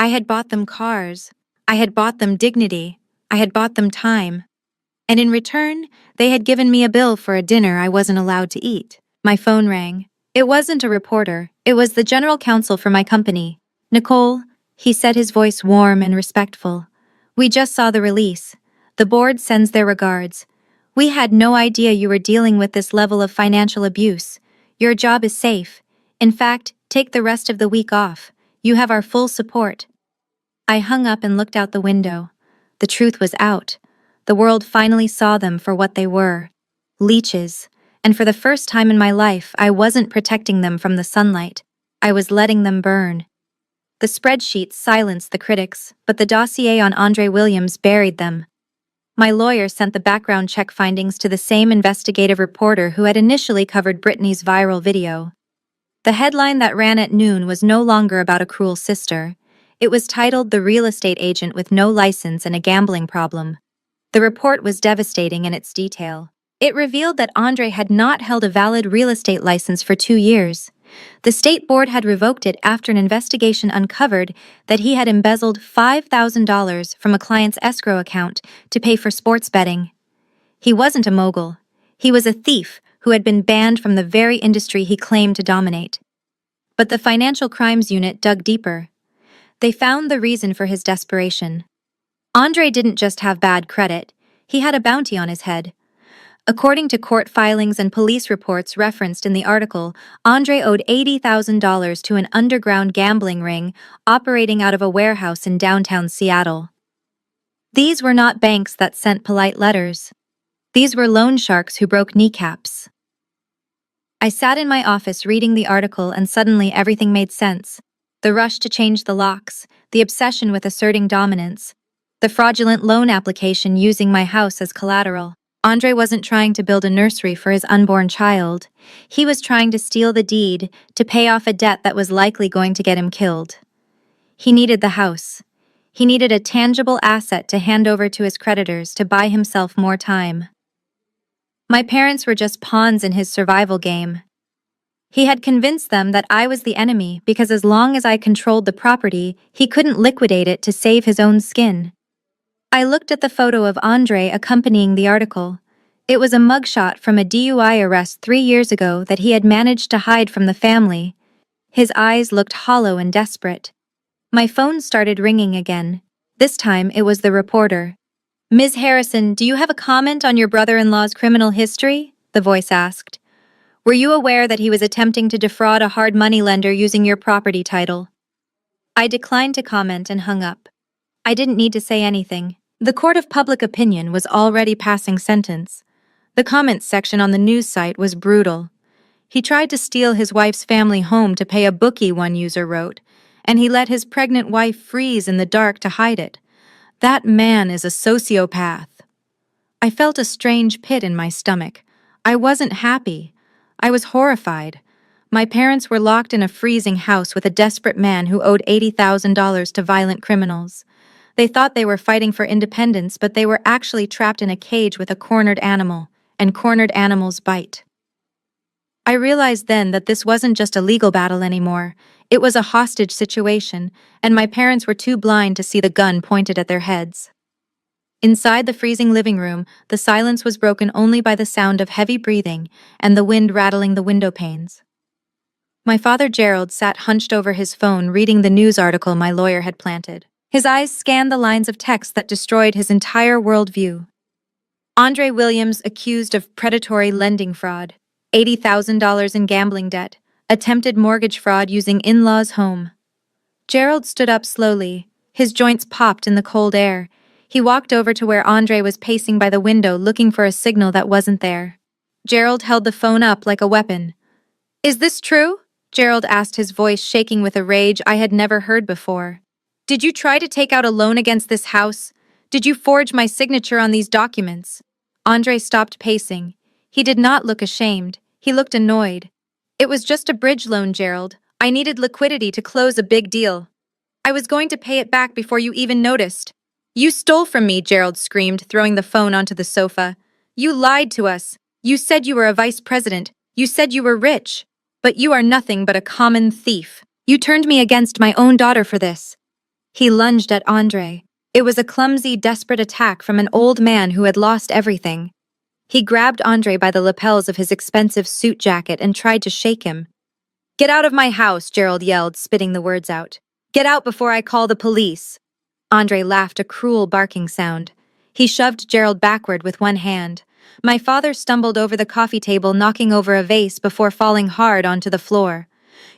I had bought them cars. I had bought them dignity. I had bought them time. And in return, they had given me a bill for a dinner I wasn't allowed to eat. My phone rang. It wasn't a reporter. It was the general counsel for my company. Nicole, he said, his voice warm and respectful. We just saw the release. The board sends their regards. We had no idea you were dealing with this level of financial abuse. Your job is safe. In fact, take the rest of the week off. You have our full support. I hung up and looked out the window. The truth was out. The world finally saw them for what they were. Leeches. And for the first time in my life, I wasn't protecting them from the sunlight. I was letting them burn. The spreadsheets silenced the critics, but the dossier on Andre Williams buried them. My lawyer sent the background check findings to the same investigative reporter who had initially covered Britney's viral video. The headline that ran at noon was no longer about a cruel sister. It was titled "The Real Estate Agent with No License and a Gambling Problem." The report was devastating in its detail. It revealed that Andre had not held a valid real estate license for 2 years. The state board had revoked it after an investigation uncovered that he had embezzled $5,000 from a client's escrow account to pay for sports betting. He wasn't a mogul. He was a thief who had been banned from the very industry he claimed to dominate. But the Financial Crimes Unit dug deeper. They found the reason for his desperation. Andre didn't just have bad credit, he had a bounty on his head. According to court filings and police reports referenced in the article, Andre owed $80,000 to an underground gambling ring operating out of a warehouse in downtown Seattle. These were not banks that sent polite letters. These were loan sharks who broke kneecaps. I sat in my office reading the article and suddenly everything made sense. The rush to change the locks, the obsession with asserting dominance, the fraudulent loan application using my house as collateral. Andre wasn't trying to build a nursery for his unborn child. He was trying to steal the deed to pay off a debt that was likely going to get him killed. He needed the house. He needed a tangible asset to hand over to his creditors to buy himself more time. My parents were just pawns in his survival game. He had convinced them that I was the enemy because as long as I controlled the property, he couldn't liquidate it to save his own skin. I looked at the photo of Andre accompanying the article. It was a mugshot from a DUI arrest 3 years ago that he had managed to hide from the family. His eyes looked hollow and desperate. My phone started ringing again. This time it was the reporter. "Ms. Harrison, do you have a comment on your brother-in-law's criminal history?" the voice asked. "Were you aware that he was attempting to defraud a hard money lender using your property title?" I declined to comment and hung up. I didn't need to say anything. The court of public opinion was already passing sentence. The comments section on the news site was brutal. "He tried to steal his wife's family home to pay a bookie," one user wrote, "and he let his pregnant wife freeze in the dark to hide it. That man is a sociopath." I felt a strange pit in my stomach. I wasn't happy. I was horrified. My parents were locked in a freezing house with a desperate man who owed $80,000 to violent criminals. They thought they were fighting for independence, but they were actually trapped in a cage with a cornered animal, and cornered animals bite. I realized then that this wasn't just a legal battle anymore. It was a hostage situation, and my parents were too blind to see the gun pointed at their heads. Inside the freezing living room, the silence was broken only by the sound of heavy breathing and the wind rattling the window panes. My father Gerald sat hunched over his phone reading the news article my lawyer had planted. His eyes scanned the lines of text that destroyed his entire worldview. Andre Williams accused of predatory lending fraud, $80,000 in gambling debt, attempted mortgage fraud using in-laws' home. Gerald stood up slowly. His joints popped in the cold air. He walked over to where Andre was pacing by the window looking for a signal that wasn't there. Gerald held the phone up like a weapon. "Is this true?" Gerald asked, his voice shaking with a rage I had never heard before. "Did you try to take out a loan against this house? Did you forge my signature on these documents?" Andre stopped pacing. He did not look ashamed. He looked annoyed. "It was just a bridge loan, Gerald. I needed liquidity to close a big deal. I was going to pay it back before you even noticed." "You stole from me," Gerald screamed, throwing the phone onto the sofa. "You lied to us. You said you were a vice president. You said you were rich. But you are nothing but a common thief. You turned me against my own daughter for this." He lunged at Andre. It was a clumsy, desperate attack from an old man who had lost everything. He grabbed Andre by the lapels of his expensive suit jacket and tried to shake him. "Get out of my house," Gerald yelled, spitting the words out. "Get out before I call the police." Andre laughed, a cruel barking sound. He shoved Gerald backward with one hand. My father stumbled over the coffee table, knocking over a vase before falling hard onto the floor.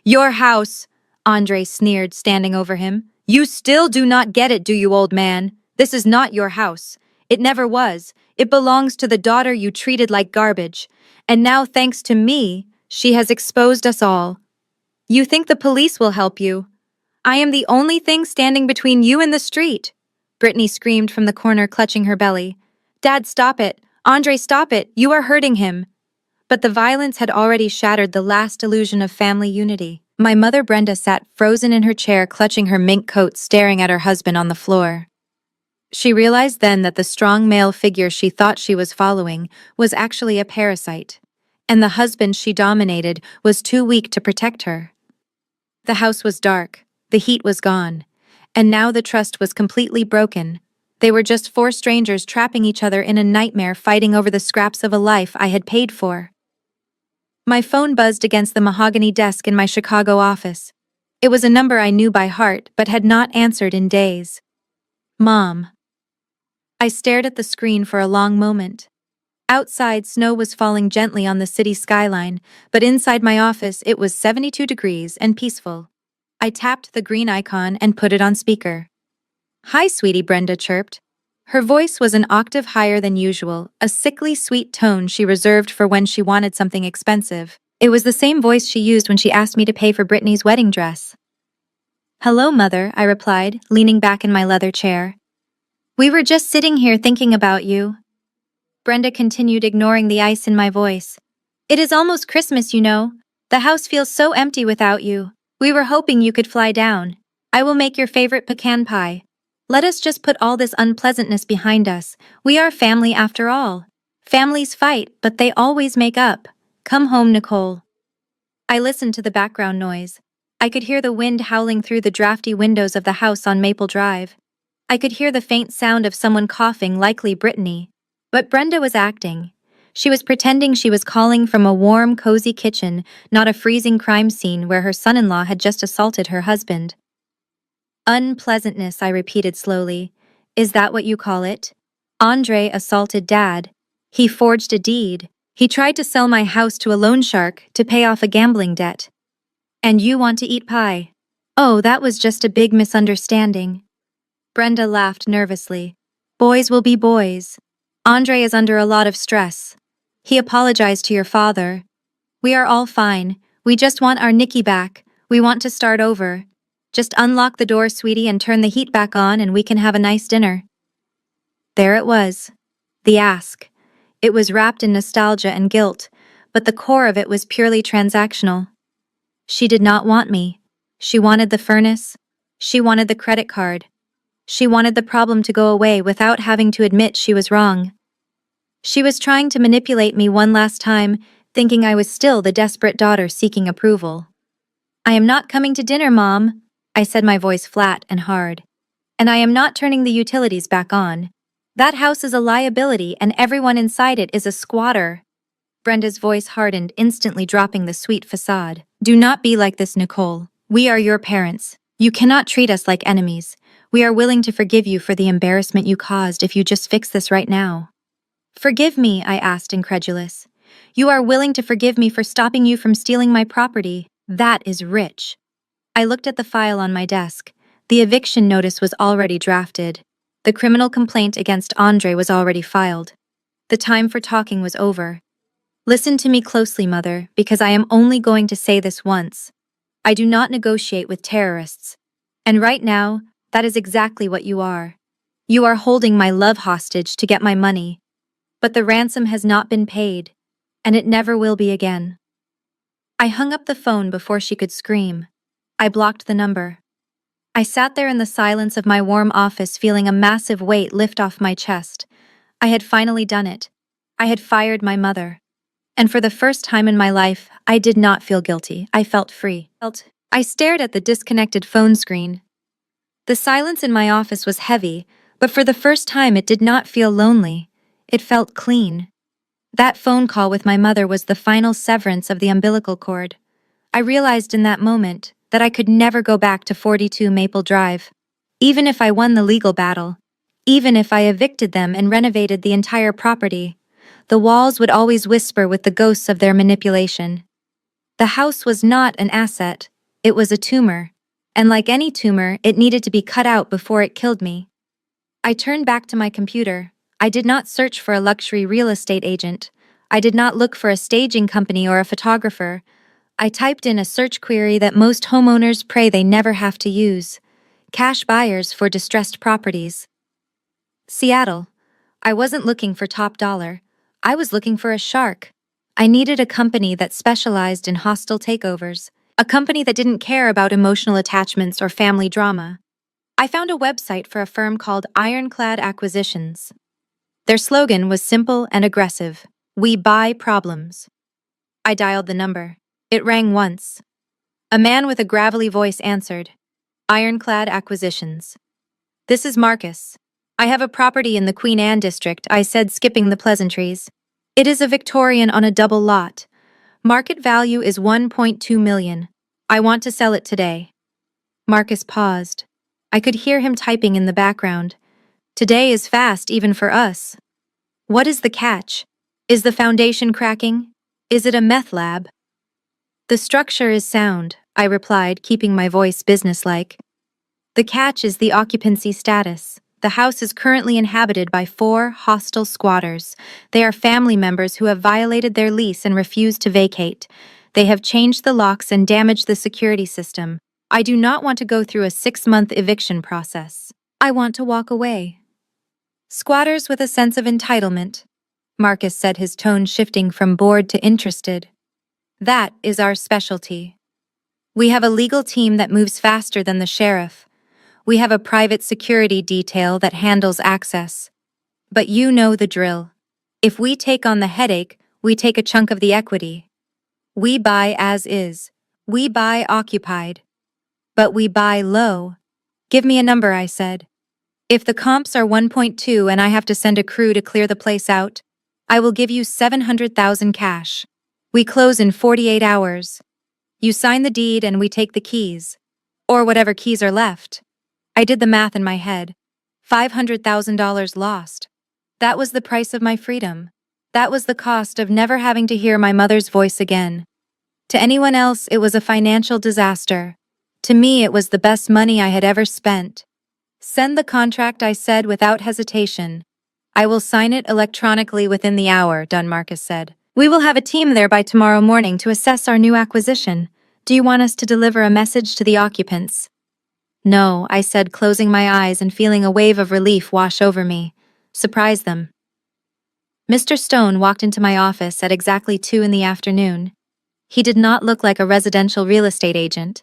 "Your house," Andre sneered, standing over him. "You still do not get it, do you, old man? This is not your house. It never was. It belongs to the daughter you treated like garbage. And now, thanks to me, she has exposed us all. You think the police will help you? I am the only thing standing between you and the street." Brittany screamed from the corner, clutching her belly. "Dad, stop it. Andre, stop it. You are hurting him." But the violence had already shattered the last illusion of family unity. My mother Brenda sat frozen in her chair, clutching her mink coat, staring at her husband on the floor. She realized then that the strong male figure she thought she was following was actually a parasite, and the husband she dominated was too weak to protect her. The house was dark, the heat was gone, and now the trust was completely broken. They were just four strangers trapping each other in a nightmare, fighting over the scraps of a life I had paid for. My phone buzzed against the mahogany desk in my Chicago office. It was a number I knew by heart but had not answered in days. "Mom." I stared at the screen for a long moment. Outside, snow was falling gently on the city skyline, but inside my office it was 72 degrees and peaceful. I tapped the green icon and put it on speaker. "Hi, sweetie," Brenda chirped. Her voice was an octave higher than usual, a sickly sweet tone she reserved for when she wanted something expensive. It was the same voice she used when she asked me to pay for Brittany's wedding dress. "Hello, Mother," I replied, leaning back in my leather chair. "We were just sitting here thinking about you." Brenda continued, ignoring the ice in my voice. "It is almost Christmas, you know. The house feels so empty without you. We were hoping you could fly down. I will make your favorite pecan pie. Let us just put all this unpleasantness behind us. We are family after all. Families fight, but they always make up. Come home, Nicole." I listened to the background noise. I could hear the wind howling through the drafty windows of the house on Maple Drive. I could hear the faint sound of someone coughing, likely Brittany. But Brenda was acting. She was pretending she was calling from a warm, cozy kitchen, not a freezing crime scene where her son-in-law had just assaulted her husband. "Unpleasantness," I repeated slowly. "Is that what you call it? Andre assaulted Dad. He forged a deed. He tried to sell my house to a loan shark to pay off a gambling debt. And you want to eat pie? Oh, that was just a big misunderstanding." Brenda laughed nervously. "Boys will be boys. Andre is under a lot of stress. He apologized to your father. We are all fine. We just want our Nikki back. We want to start over. Just unlock the door, sweetie, and turn the heat back on and we can have a nice dinner." There it was. The ask. It was wrapped in nostalgia and guilt, but the core of it was purely transactional. She did not want me. She wanted the furnace. She wanted the credit card. She wanted the problem to go away without having to admit she was wrong. She was trying to manipulate me one last time, thinking I was still the desperate daughter seeking approval. "I am not coming to dinner, Mom," I said, my voice flat and hard. "And I am not turning the utilities back on. That house is a liability and everyone inside it is a squatter." Brenda's voice hardened, instantly dropping the sweet facade. "Do not be like this, Nicole. We are your parents. You cannot treat us like enemies. We are willing to forgive you for the embarrassment you caused if you just fix this right now." "Forgive me?" I asked, incredulous. "You are willing to forgive me for stopping you from stealing my property? That is rich." I looked at the file on my desk. The eviction notice was already drafted. The criminal complaint against Andre was already filed. The time for talking was over. "Listen to me closely, Mother, because I am only going to say this once. I do not negotiate with terrorists. And right now, that is exactly what you are. You are holding my love hostage to get my money. But the ransom has not been paid, and it never will be again." I hung up the phone before she could scream. I blocked the number. I sat there in the silence of my warm office, feeling a massive weight lift off my chest. I had finally done it. I had fired my mother. And for the first time in my life, I did not feel guilty. I felt free. I stared at the disconnected phone screen. The silence in my office was heavy, but for the first time it did not feel lonely. It felt clean. That phone call with my mother was the final severance of the umbilical cord. I realized in that moment that I could never go back to 42 Maple Drive. Even if I won the legal battle, even if I evicted them and renovated the entire property, the walls would always whisper with the ghosts of their manipulation. The house was not an asset, it was a tumor. And like any tumor, it needed to be cut out before it killed me. I turned back to my computer. I did not search for a luxury real estate agent. I did not look for a staging company or a photographer. I typed in a search query that most homeowners pray they never have to use: cash buyers for distressed properties. Seattle. I wasn't looking for top dollar. I was looking for a shark. I needed a company that specialized in hostile takeovers, a company that didn't care about emotional attachments or family drama. I found a website for a firm called Ironclad Acquisitions. Their slogan was simple and aggressive: "We buy problems." I dialed the number. It rang once. A man with a gravelly voice answered. "Ironclad Acquisitions. This is Marcus. I have a property in the Queen Anne district," I said, skipping the pleasantries. "It is a Victorian on a double lot. Market value is 1.2 million. I want to sell it today." Marcus paused. I could hear him typing in the background. Today is fast even for us. What is the catch? Is the foundation cracking? Is it a meth lab? "The structure is sound," I replied, keeping my voice businesslike. "The catch is the occupancy status. The house is currently inhabited by 4 hostile squatters. They are family members who have violated their lease and refused to vacate. They have changed the locks and damaged the security system. I do not want to go through a 6-month eviction process. I want to walk away." "Squatters with a sense of entitlement," Marcus said, his tone shifting from bored to interested. "That is our specialty. We have a legal team that moves faster than the sheriff. We have a private security detail that handles access. But you know the drill. If we take on the headache, we take a chunk of the equity. We buy as is. We buy occupied. But we buy low." "Give me a number," I said. "If the comps are 1.2 and I have to send a crew to clear the place out, I will give you 700,000 cash. We close in 48 hours. You sign the deed and we take the keys. Or whatever keys are left." I did the math in my head. $500,000 lost. That was the price of my freedom. That was the cost of never having to hear my mother's voice again. To anyone else, it was a financial disaster. To me, it was the best money I had ever spent. "Send the contract," I said without hesitation. "I will sign it electronically within the hour," Marcus said. "We will have a team there by tomorrow morning to assess our new acquisition. Do you want us to deliver a message to the occupants?" "No," I said, closing my eyes and feeling a wave of relief wash over me. "Surprise them." Mr. Stone walked into my office at exactly 2 in the afternoon. He did not look like a residential real estate agent.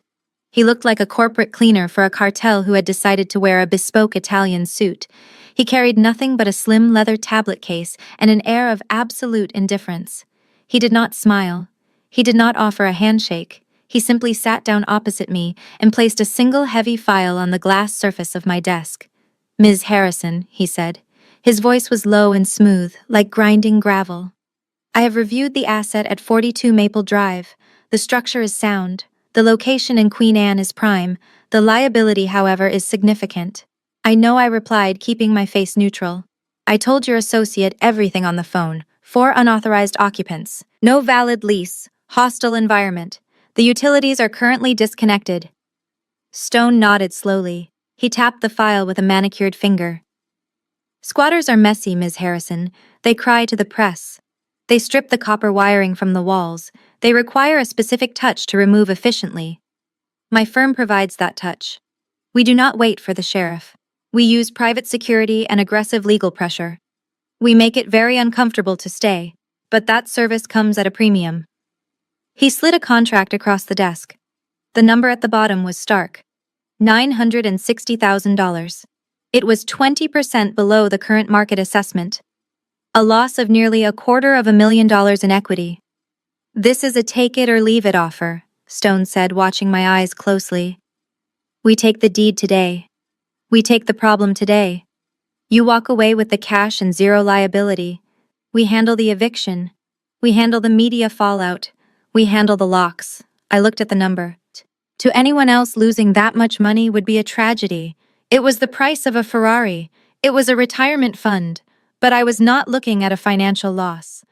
He looked like a corporate cleaner for a cartel who had decided to wear a bespoke Italian suit. He carried nothing but a slim leather tablet case and an air of absolute indifference. He did not smile. He did not offer a handshake. He simply sat down opposite me and placed a single heavy file on the glass surface of my desk. "Ms. Harrison," he said. His voice was low and smooth, like grinding gravel. "I have reviewed the asset at 42 Maple Drive. The structure is sound. The location in Queen Anne is prime. The liability, however, is significant." "I know," I replied, keeping my face neutral. "I told your associate everything on the phone. 4 unauthorized occupants. No valid lease. Hostile environment. The utilities are currently disconnected." Stone nodded slowly. He tapped the file with a manicured finger. "Squatters are messy, Ms. Harrison. They cry to the press. They strip the copper wiring from the walls. They require a specific touch to remove efficiently. My firm provides that touch. We do not wait for the sheriff. We use private security and aggressive legal pressure. We make it very uncomfortable to stay, but that service comes at a premium." He slid a contract across the desk. The number at the bottom was stark. $960,000. It was 20% below the current market assessment. A loss of nearly $250,000 in equity. "This is a take-it-or-leave-it offer," Stone said, watching my eyes closely. "We take the deed today. We take the problem today. You walk away with the cash and zero liability. We handle the eviction. We handle the media fallout. We handle the locks." I looked at the number. To anyone else, losing that much money would be a tragedy. It was the price of a Ferrari. It was a retirement fund. But I was not looking at a financial loss.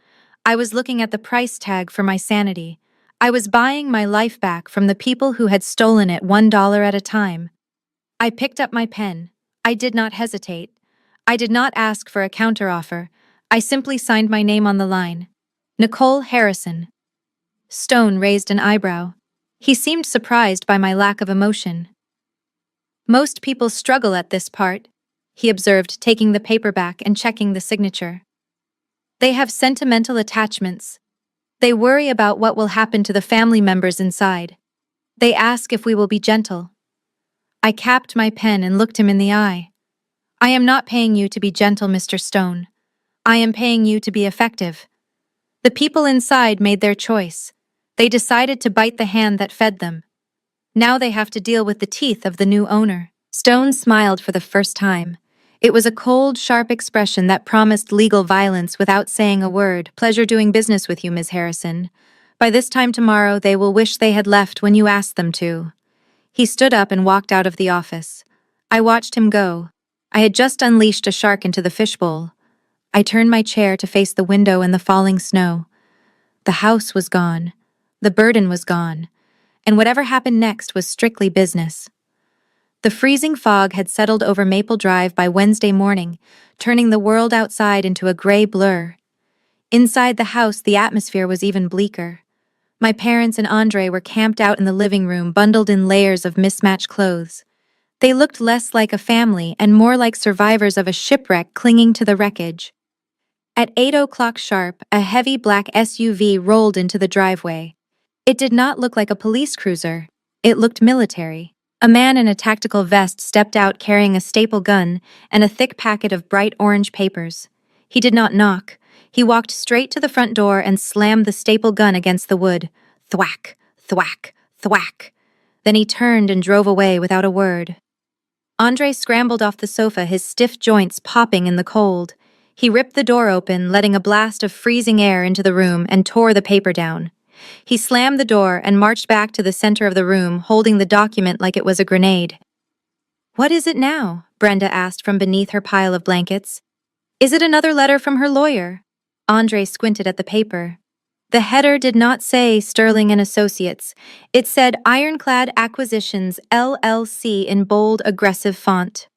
I was looking at the price tag for my sanity. I was buying my life back from the people who had stolen it $1 at a time. I picked up my pen. I did not hesitate. I did not ask for a counteroffer. I simply signed my name on the line. Nicole Harrison. Stone raised an eyebrow. He seemed surprised by my lack of emotion. "Most people struggle at this part," he observed, taking the paper back and checking the signature. "They have sentimental attachments. They worry about what will happen to the family members inside. They ask if we will be gentle." I capped my pen and looked him in the eye. "I am not paying you to be gentle, Mr. Stone. I am paying you to be effective. The people inside made their choice. They decided to bite the hand that fed them. Now they have to deal with the teeth of the new owner." Stone smiled for the first time. It was a cold, sharp expression that promised legal violence without saying a word. "Pleasure doing business with you, Ms. Harrison. By this time tomorrow, they will wish they had left when you asked them to." He stood up and walked out of the office. I watched him go. I had just unleashed a shark into the fishbowl. I turned my chair to face the window and the falling snow. The house was gone. The burden was gone. And whatever happened next was strictly business. The freezing fog had settled over Maple Drive by Wednesday morning, turning the world outside into a gray blur. Inside the house, the atmosphere was even bleaker. My parents and Andre were camped out in the living room, bundled in layers of mismatched clothes. They looked less like a family and more like survivors of a shipwreck clinging to the wreckage. At 8 o'clock sharp, a heavy black SUV rolled into the driveway. It did not look like a police cruiser. It looked military. A man in a tactical vest stepped out carrying a staple gun and a thick packet of bright orange papers. He did not knock. He walked straight to the front door and slammed the staple gun against the wood. Thwack, thwack, thwack. Then he turned and drove away without a word. Andre scrambled off the sofa, his stiff joints popping in the cold. He ripped the door open, letting a blast of freezing air into the room, and tore the paper down. He slammed the door and marched back to the center of the room, holding the document like it was a grenade. "What is it now?" Brenda asked from beneath her pile of blankets. "Is it another letter from her lawyer?" Andre squinted at the paper. The header did not say Sterling and Associates. It said Ironclad Acquisitions, LLC in bold, aggressive font.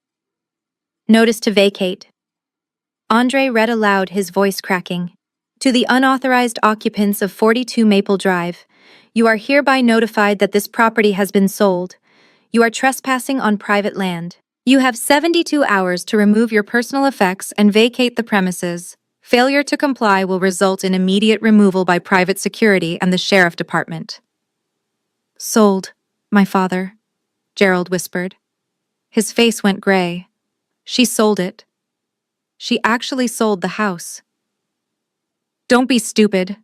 "Notice to vacate." Andre read aloud, his voice cracking. "To the unauthorized occupants of 42 Maple Drive, you are hereby notified that this property has been sold. You are trespassing on private land. You have 72 hours to remove your personal effects and vacate the premises. Failure to comply will result in immediate removal by private security and the sheriff department." "Sold, my father," Gerald whispered. His face went gray. "She sold it. She actually sold the house." "Don't be stupid,"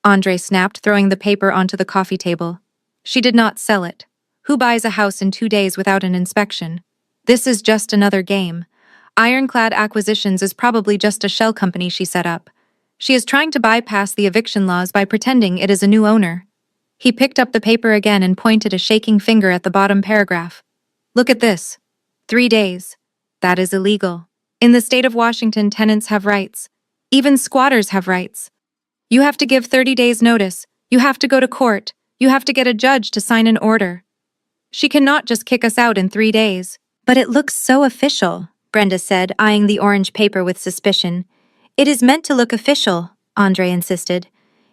Andre snapped, throwing the paper onto the coffee table. She did not sell it. Who buys a house in 2 days without an inspection? This is just another game. Ironclad Acquisitions is probably just a shell company she set up. She is trying to bypass the eviction laws by pretending it is a new owner. He picked up the paper again and pointed a shaking finger at the bottom paragraph. Look at this. 3 days. That is illegal. In the state of Washington, tenants have rights. Even squatters have rights. You have to give 30 days notice. You have to go to court. You have to get a judge to sign an order. She cannot just kick us out in 3 days. But it looks so official, Brenda said, eyeing the orange paper with suspicion. It is meant to look official, Andre insisted.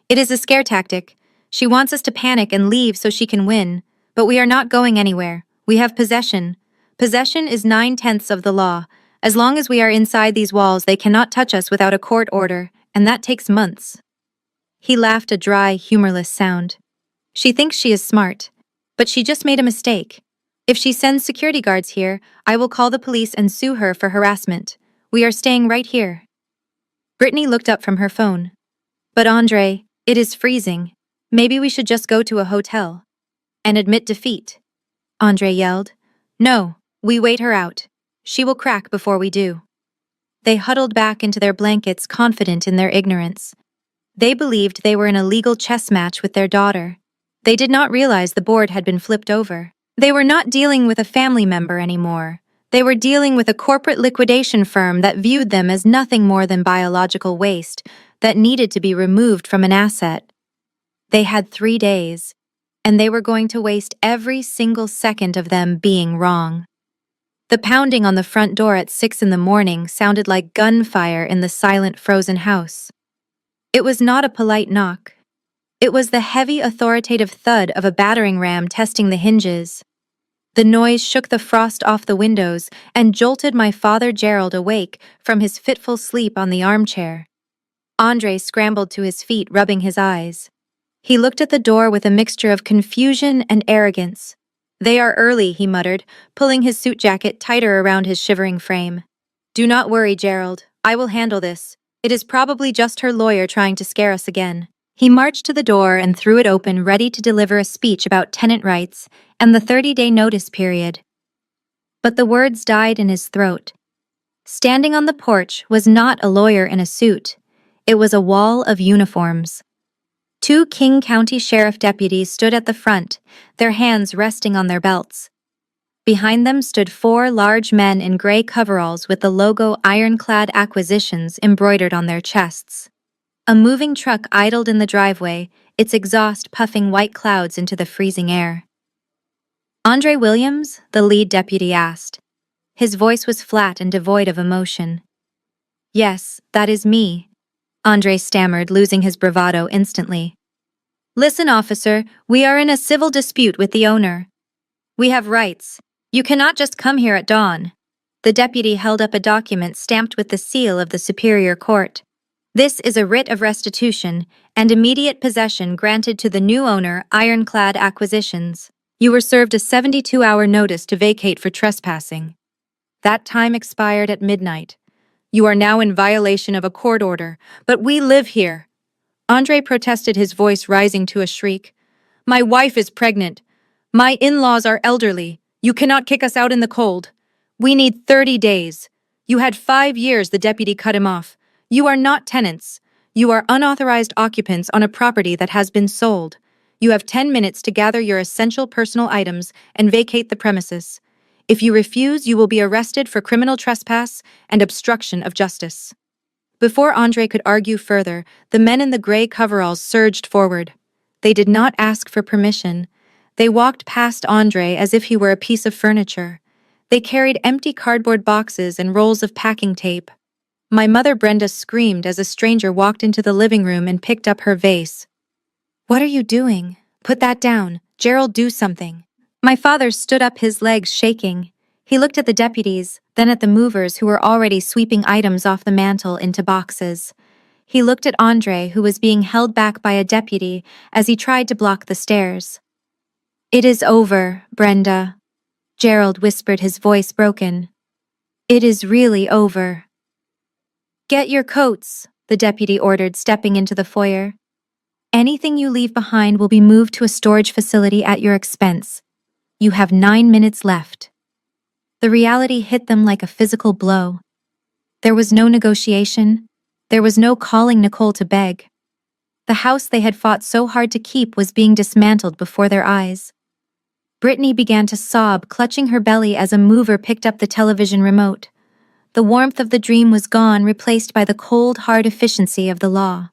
It is a scare tactic. She wants us to panic and leave so she can win. But we are not going anywhere. We have possession. Possession is 9/10 of the law. As long as we are inside these walls, they cannot touch us without a court order, and that takes months. He laughed a dry, humorless sound. She thinks she is smart, but she just made a mistake. If she sends security guards here, I will call the police and sue her for harassment. We are staying right here. Brittany looked up from her phone. But Andre, it is freezing. Maybe we should just go to a hotel. And admit defeat. Andre yelled. No, we wait her out. She will crack before we do. They huddled back into their blankets, confident in their ignorance. They believed they were in a legal chess match with their daughter. They did not realize the board had been flipped over. They were not dealing with a family member anymore. They were dealing with a corporate liquidation firm that viewed them as nothing more than biological waste that needed to be removed from an asset. They had 3 days, and they were going to waste every single second of them being wrong. The pounding on the front door at 6 in the morning sounded like gunfire in the silent, frozen house. It was not a polite knock. It was the heavy, authoritative thud of a battering ram testing the hinges. The noise shook the frost off the windows and jolted my father Gerald awake from his fitful sleep on the armchair. Andre scrambled to his feet, rubbing his eyes. He looked at the door with a mixture of confusion and arrogance. They are early, he muttered, pulling his suit jacket tighter around his shivering frame. Do not worry, Gerald. I will handle this. It is probably just her lawyer trying to scare us again. He marched to the door and threw it open, ready to deliver a speech about tenant rights and the 30-day notice period. But the words died in his throat. Standing on the porch was not a lawyer in a suit. It was a wall of uniforms. 2 King County Sheriff deputies stood at the front, their hands resting on their belts. Behind them stood 4 large men in gray coveralls with the logo Ironclad Acquisitions embroidered on their chests. A moving truck idled in the driveway, its exhaust puffing white clouds into the freezing air. Andre Williams, the lead deputy asked. His voice was flat and devoid of emotion. Yes, that is me, Andre stammered, losing his bravado instantly. Listen, officer, we are in a civil dispute with the owner. We have rights. You cannot just come here at dawn. The deputy held up a document stamped with the seal of the Superior Court. This is a writ of restitution and immediate possession granted to the new owner, Ironclad Acquisitions. You were served a 72-hour notice to vacate for trespassing. That time expired at midnight. You are now in violation of a court order, but we live here. Andre protested, his voice rising to a shriek. My wife is pregnant. My in-laws are elderly. You cannot kick us out in the cold. We need 30 days. You had 5 years, the deputy cut him off. You are not tenants. You are unauthorized occupants on a property that has been sold. You have 10 minutes to gather your essential personal items and vacate the premises. If you refuse, you will be arrested for criminal trespass and obstruction of justice. Before Andre could argue further, the men in the gray coveralls surged forward. They did not ask for permission. They walked past Andre as if he were a piece of furniture. They carried empty cardboard boxes and rolls of packing tape. My mother Brenda screamed as a stranger walked into the living room and picked up her vase. What are you doing? Put that down. Gerald, do something. My father stood up, his legs shaking. He looked at the deputies, then at the movers who were already sweeping items off the mantel into boxes. He looked at Andre, who was being held back by a deputy as he tried to block the stairs. It is over, Brenda. Gerald whispered, his voice broken. It is really over. Get your coats, the deputy ordered, stepping into the foyer. Anything you leave behind will be moved to a storage facility at your expense. You have 9 minutes left. The reality hit them like a physical blow. There was no negotiation. There was no calling Nicole to beg. The house they had fought so hard to keep was being dismantled before their eyes. Brittany began to sob, clutching her belly as a mover picked up the television remote. The warmth of the dream was gone, replaced by the cold, hard efficiency of the law.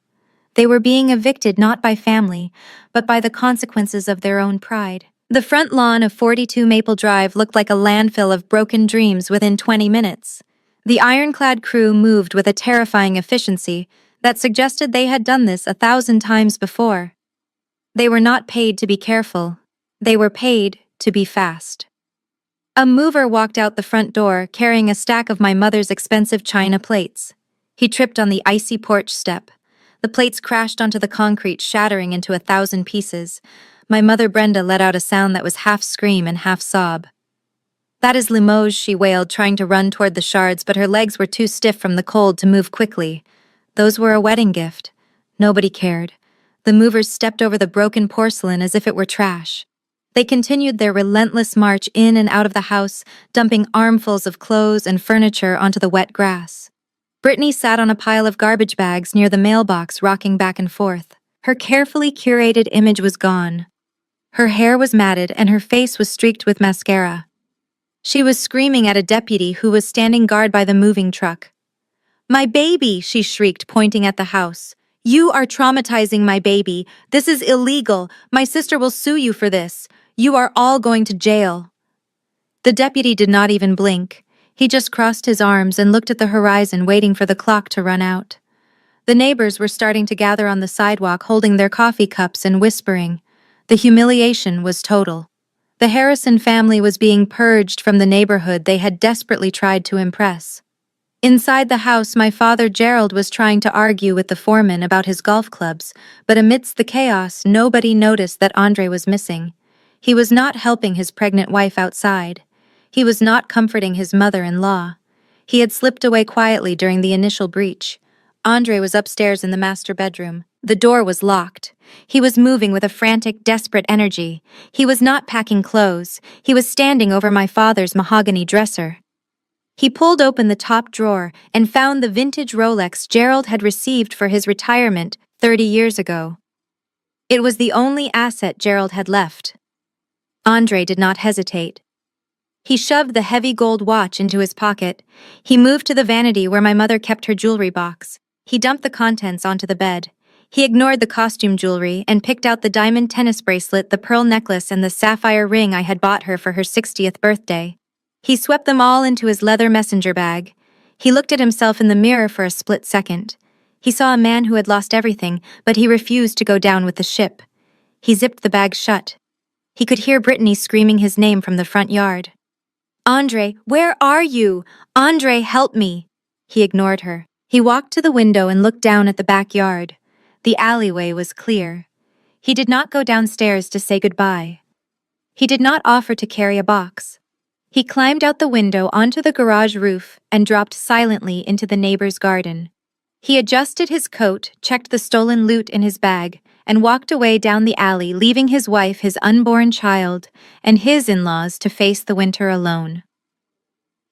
They were being evicted not by family, but by the consequences of their own pride. The front lawn of 42 Maple Drive looked like a landfill of broken dreams within 20 minutes. The ironclad crew moved with a terrifying efficiency that suggested they had done this 1,000 times before. They were not paid to be careful. They were paid to be fast. A mover walked out the front door carrying a stack of my mother's expensive china plates. He tripped on the icy porch step. The plates crashed onto the concrete, shattering into 1,000 pieces. My mother Brenda let out a sound that was half scream and half sob. "That is Limoges," she wailed, trying to run toward the shards, but her legs were too stiff from the cold to move quickly. Those were a wedding gift. Nobody cared. The movers stepped over the broken porcelain as if it were trash. They continued their relentless march in and out of the house, dumping armfuls of clothes and furniture onto the wet grass. Brittany sat on a pile of garbage bags near the mailbox, rocking back and forth. Her carefully curated image was gone. Her hair was matted and her face was streaked with mascara. She was screaming at a deputy who was standing guard by the moving truck. "My baby!" she shrieked, pointing at the house. "You are traumatizing my baby. This is illegal. My sister will sue you for this. You are all going to jail." The deputy did not even blink. He just crossed his arms and looked at the horizon, waiting for the clock to run out. The neighbors were starting to gather on the sidewalk, holding their coffee cups and whispering. The humiliation was total. The Harrison family was being purged from the neighborhood they had desperately tried to impress. Inside the house, my father Gerald was trying to argue with the foreman about his golf clubs, but amidst the chaos, nobody noticed that Andre was missing. He was not helping his pregnant wife outside. He was not comforting his mother-in-law. He had slipped away quietly during the initial breach. Andre was upstairs in the master bedroom. The door was locked. He was moving with a frantic, desperate energy. He was not packing clothes. He was standing over my father's mahogany dresser. He pulled open the top drawer and found the vintage Rolex Gerald had received for his retirement 30 years ago. It was the only asset Gerald had left. Andre did not hesitate. He shoved the heavy gold watch into his pocket. He moved to the vanity where my mother kept her jewelry box. He dumped the contents onto the bed. He ignored the costume jewelry and picked out the diamond tennis bracelet, the pearl necklace, and the sapphire ring I had bought her for her 60th birthday. He swept them all into his leather messenger bag. He looked at himself in the mirror for a split second. He saw a man who had lost everything, but he refused to go down with the ship. He zipped the bag shut. He could hear Brittany screaming his name from the front yard. "Andre, where are you? Andre, help me!" He ignored her. He walked to the window and looked down at the backyard. The alleyway was clear. He did not go downstairs to say goodbye. He did not offer to carry a box. He climbed out the window onto the garage roof and dropped silently into the neighbor's garden. He adjusted his coat, checked the stolen loot in his bag, and walked away down the alley, leaving his wife, his unborn child, and his in-laws to face the winter alone.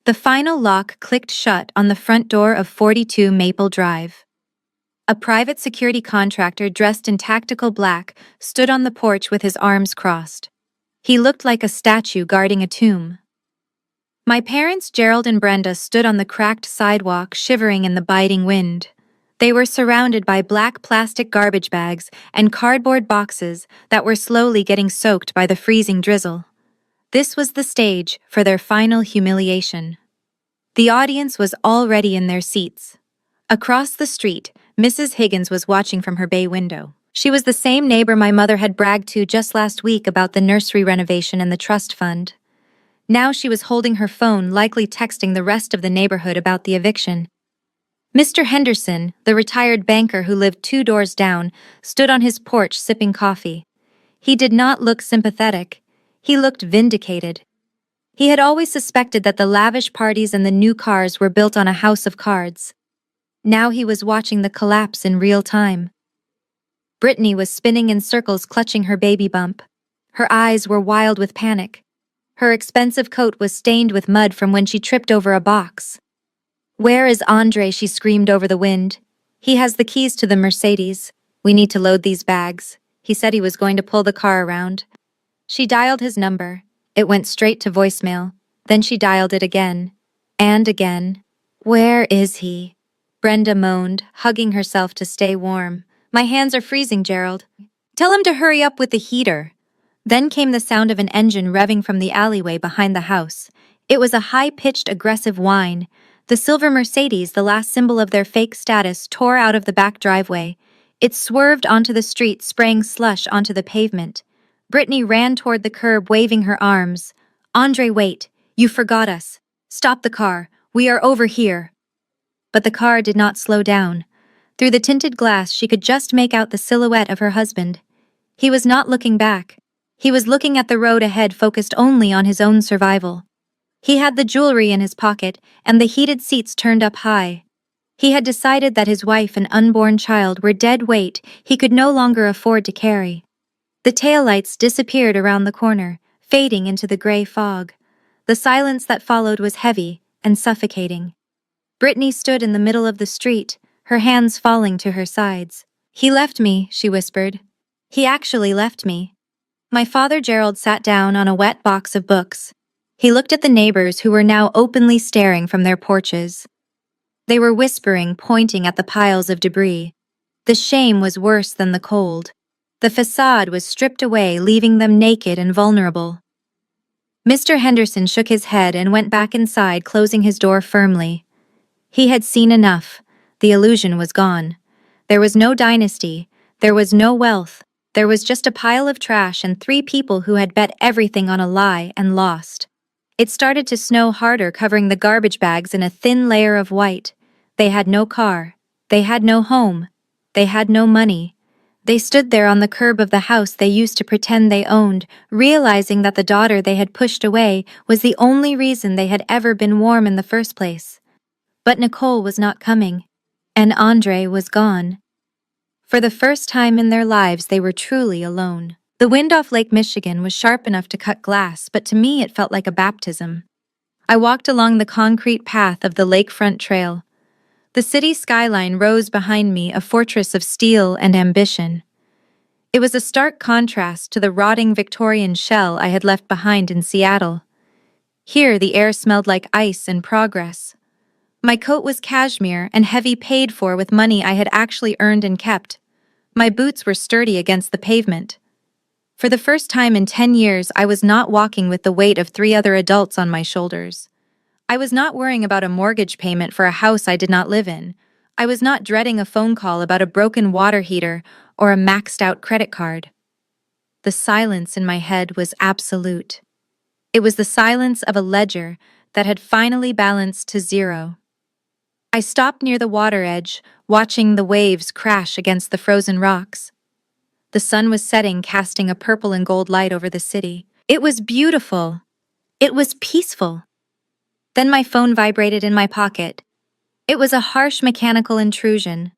The final lock clicked shut on the front door of 42 Maple Drive. A private security contractor dressed in tactical black stood on the porch with his arms crossed. He looked like a statue guarding a tomb. My parents, Gerald and Brenda, stood on the cracked sidewalk, shivering in the biting wind. They were surrounded by black plastic garbage bags and cardboard boxes that were slowly getting soaked by the freezing drizzle. This was the stage for their final humiliation. The audience was already in their seats. Across the street, Mrs. Higgins was watching from her bay window. She was the same neighbor my mother had bragged to just last week about the nursery renovation and the trust fund. Now she was holding her phone, likely texting the rest of the neighborhood about the eviction. Mr. Henderson, the retired banker who lived 2 doors down, stood on his porch sipping coffee. He did not look sympathetic. He looked vindicated. He had always suspected that the lavish parties and the new cars were built on a house of cards. Now he was watching the collapse in real time. Brittany was spinning in circles, clutching her baby bump. Her eyes were wild with panic. Her expensive coat was stained with mud from when she tripped over a box. "Where is Andre?" she screamed over the wind. "He has the keys to the Mercedes. We need to load these bags." He said he was going to pull the car around. She dialed his number. It went straight to voicemail. Then she dialed it again. And again. "Where is he?" Brenda moaned, hugging herself to stay warm. "My hands are freezing, Gerald. Tell him to hurry up with the heater." Then came the sound of an engine revving from the alleyway behind the house. It was a high-pitched, aggressive whine. The silver Mercedes, the last symbol of their fake status, tore out of the back driveway. It swerved onto the street, spraying slush onto the pavement. Brittany ran toward the curb, waving her arms. "Andre, wait. You forgot us. Stop the car. We are over here." But the car did not slow down. Through the tinted glass, she could just make out the silhouette of her husband. He was not looking back. He was looking at the road ahead, focused only on his own survival. He had the jewelry in his pocket and the heated seats turned up high. He had decided that his wife and unborn child were dead weight he could no longer afford to carry. The taillights disappeared around the corner, fading into the gray fog. The silence that followed was heavy and suffocating. Brittany stood in the middle of the street, her hands falling to her sides. "He left me," she whispered. "He actually left me." My father Gerald sat down on a wet box of books. He looked at the neighbors who were now openly staring from their porches. They were whispering, pointing at the piles of debris. The shame was worse than the cold. The facade was stripped away, leaving them naked and vulnerable. Mr. Henderson shook his head and went back inside, closing his door firmly. He had seen enough. The illusion was gone. There was no dynasty. There was no wealth. There was just a pile of trash and 3 people who had bet everything on a lie and lost. It started to snow harder, covering the garbage bags in a thin layer of white. They had no car. They had no home. They had no money. They stood there on the curb of the house they used to pretend they owned, realizing that the daughter they had pushed away was the only reason they had ever been warm in the first place. But Nicole was not coming, and Andre was gone. For the first time in their lives, they were truly alone. The wind off Lake Michigan was sharp enough to cut glass, but to me it felt like a baptism. I walked along the concrete path of the lakefront trail. The city skyline rose behind me, a fortress of steel and ambition. It was a stark contrast to the rotting Victorian shell I had left behind in Seattle. Here, the air smelled like ice and progress. My coat was cashmere and heavy, paid for with money I had actually earned and kept. My boots were sturdy against the pavement. For the first time in 10 years, I was not walking with the weight of 3 other adults on my shoulders. I was not worrying about a mortgage payment for a house I did not live in. I was not dreading a phone call about a broken water heater or a maxed-out credit card. The silence in my head was absolute. It was the silence of a ledger that had finally balanced to 0. I stopped near the water edge, watching the waves crash against the frozen rocks. The sun was setting, casting a purple and gold light over the city. It was beautiful. It was peaceful. Then my phone vibrated in my pocket. It was a harsh mechanical intrusion.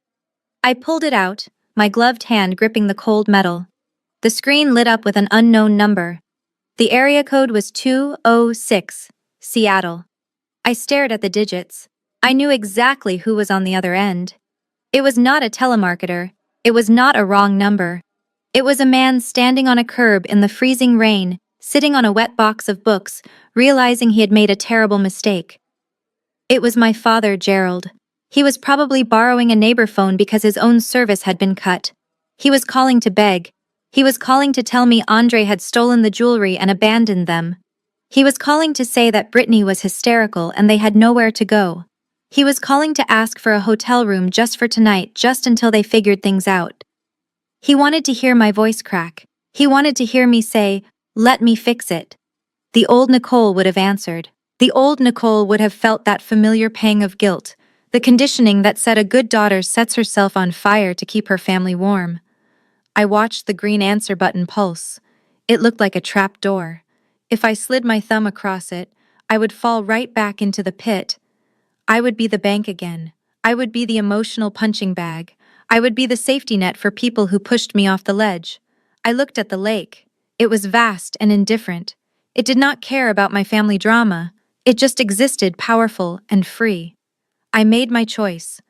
I pulled it out, my gloved hand gripping the cold metal. The screen lit up with an unknown number. The area code was 206, Seattle. I stared at the digits. I knew exactly who was on the other end. It was not a telemarketer. It was not a wrong number. It was a man standing on a curb in the freezing rain, sitting on a wet box of books, realizing he had made a terrible mistake. It was my father, Gerald. He was probably borrowing a neighbor phone because his own service had been cut. He was calling to beg. He was calling to tell me Andre had stolen the jewelry and abandoned them. He was calling to say that Brittany was hysterical and they had nowhere to go. He was calling to ask for a hotel room just for tonight, just until they figured things out. He wanted to hear my voice crack. He wanted to hear me say, "Let me fix it." The old Nicole would have answered. The old Nicole would have felt that familiar pang of guilt, the conditioning that said a good daughter sets herself on fire to keep her family warm. I watched the green answer button pulse. It looked like a trap door. If I slid my thumb across it, I would fall right back into the pit. I would be the bank again. I would be the emotional punching bag. I would be the safety net for people who pushed me off the ledge. I looked at the lake. It was vast and indifferent. It did not care about my family drama. It just existed, powerful and free. I made my choice.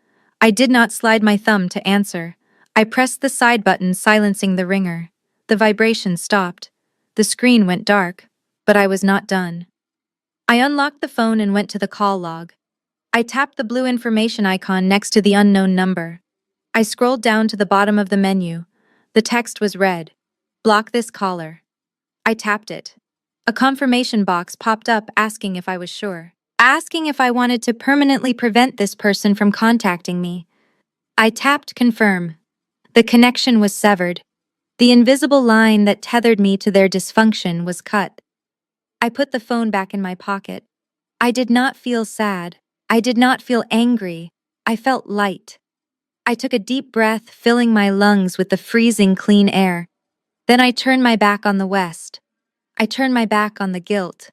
I did not slide my thumb to answer. I pressed the side button, silencing the ringer. The vibration stopped. The screen went dark, but I was not done. I unlocked the phone and went to the call log. I tapped the blue information icon next to the unknown number. I scrolled down to the bottom of the menu. The text was red. Block this caller. I tapped it. A confirmation box popped up asking if I was sure. Asking if I wanted to permanently prevent this person from contacting me. I tapped confirm. The connection was severed. The invisible line that tethered me to their dysfunction was cut. I put the phone back in my pocket. I did not feel sad. I did not feel angry. I felt light. I took a deep breath, filling my lungs with the freezing clean air. Then I turned my back on the west. I turned my back on the guilt.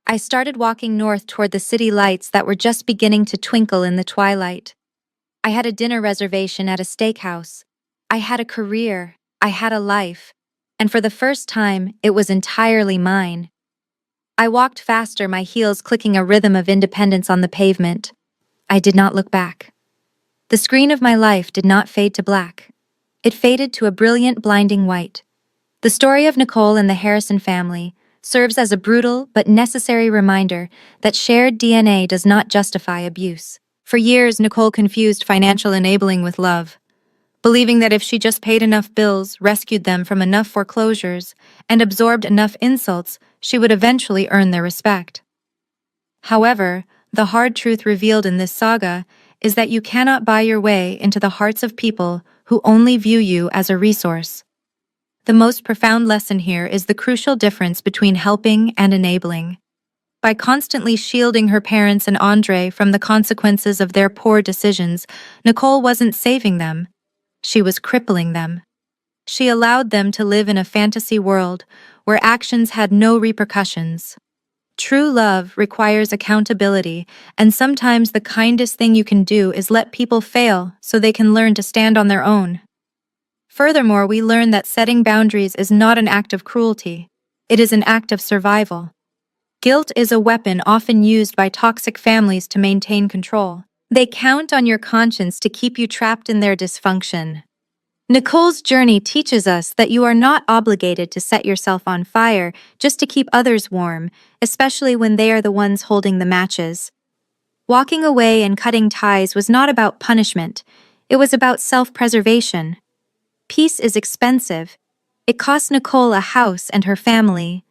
I started walking north toward the city lights that were just beginning to twinkle in the twilight. I had a dinner reservation at a steakhouse. I had a career. I had a life. And for the first time, it was entirely mine. I walked faster, my heels clicking a rhythm of independence on the pavement. I did not look back. The screen of my life did not fade to black. It faded to a brilliant, blinding white. The story of Nicole and the Harrison family serves as a brutal but necessary reminder that shared DNA does not justify abuse. For years, Nicole confused financial enabling with love, believing that if she just paid enough bills, rescued them from enough foreclosures, and absorbed enough insults, she would eventually earn their respect. However, the hard truth revealed in this saga is that you cannot buy your way into the hearts of people who only view you as a resource. The most profound lesson here is the crucial difference between helping and enabling. By constantly shielding her parents and Andre from the consequences of their poor decisions, Nicole wasn't saving them. She was crippling them. She allowed them to live in a fantasy world where actions had no repercussions. True love requires accountability, and sometimes the kindest thing you can do is let people fail so they can learn to stand on their own. Furthermore, we learn that setting boundaries is not an act of cruelty. It is an act of survival. Guilt is a weapon often used by toxic families to maintain control. They count on your conscience to keep you trapped in their dysfunction. Nicole's journey teaches us that you are not obligated to set yourself on fire just to keep others warm, especially when they are the ones holding the matches. Walking away and cutting ties was not about punishment. It was about self-preservation. Peace is expensive. It cost Nicole a house and her family.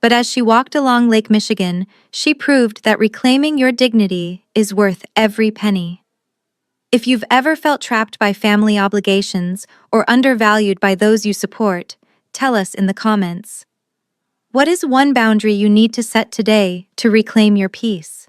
But as she walked along Lake Michigan, she proved that reclaiming your dignity is worth every penny. If you've ever felt trapped by family obligations or undervalued by those you support, tell us in the comments. What is one boundary you need to set today to reclaim your peace?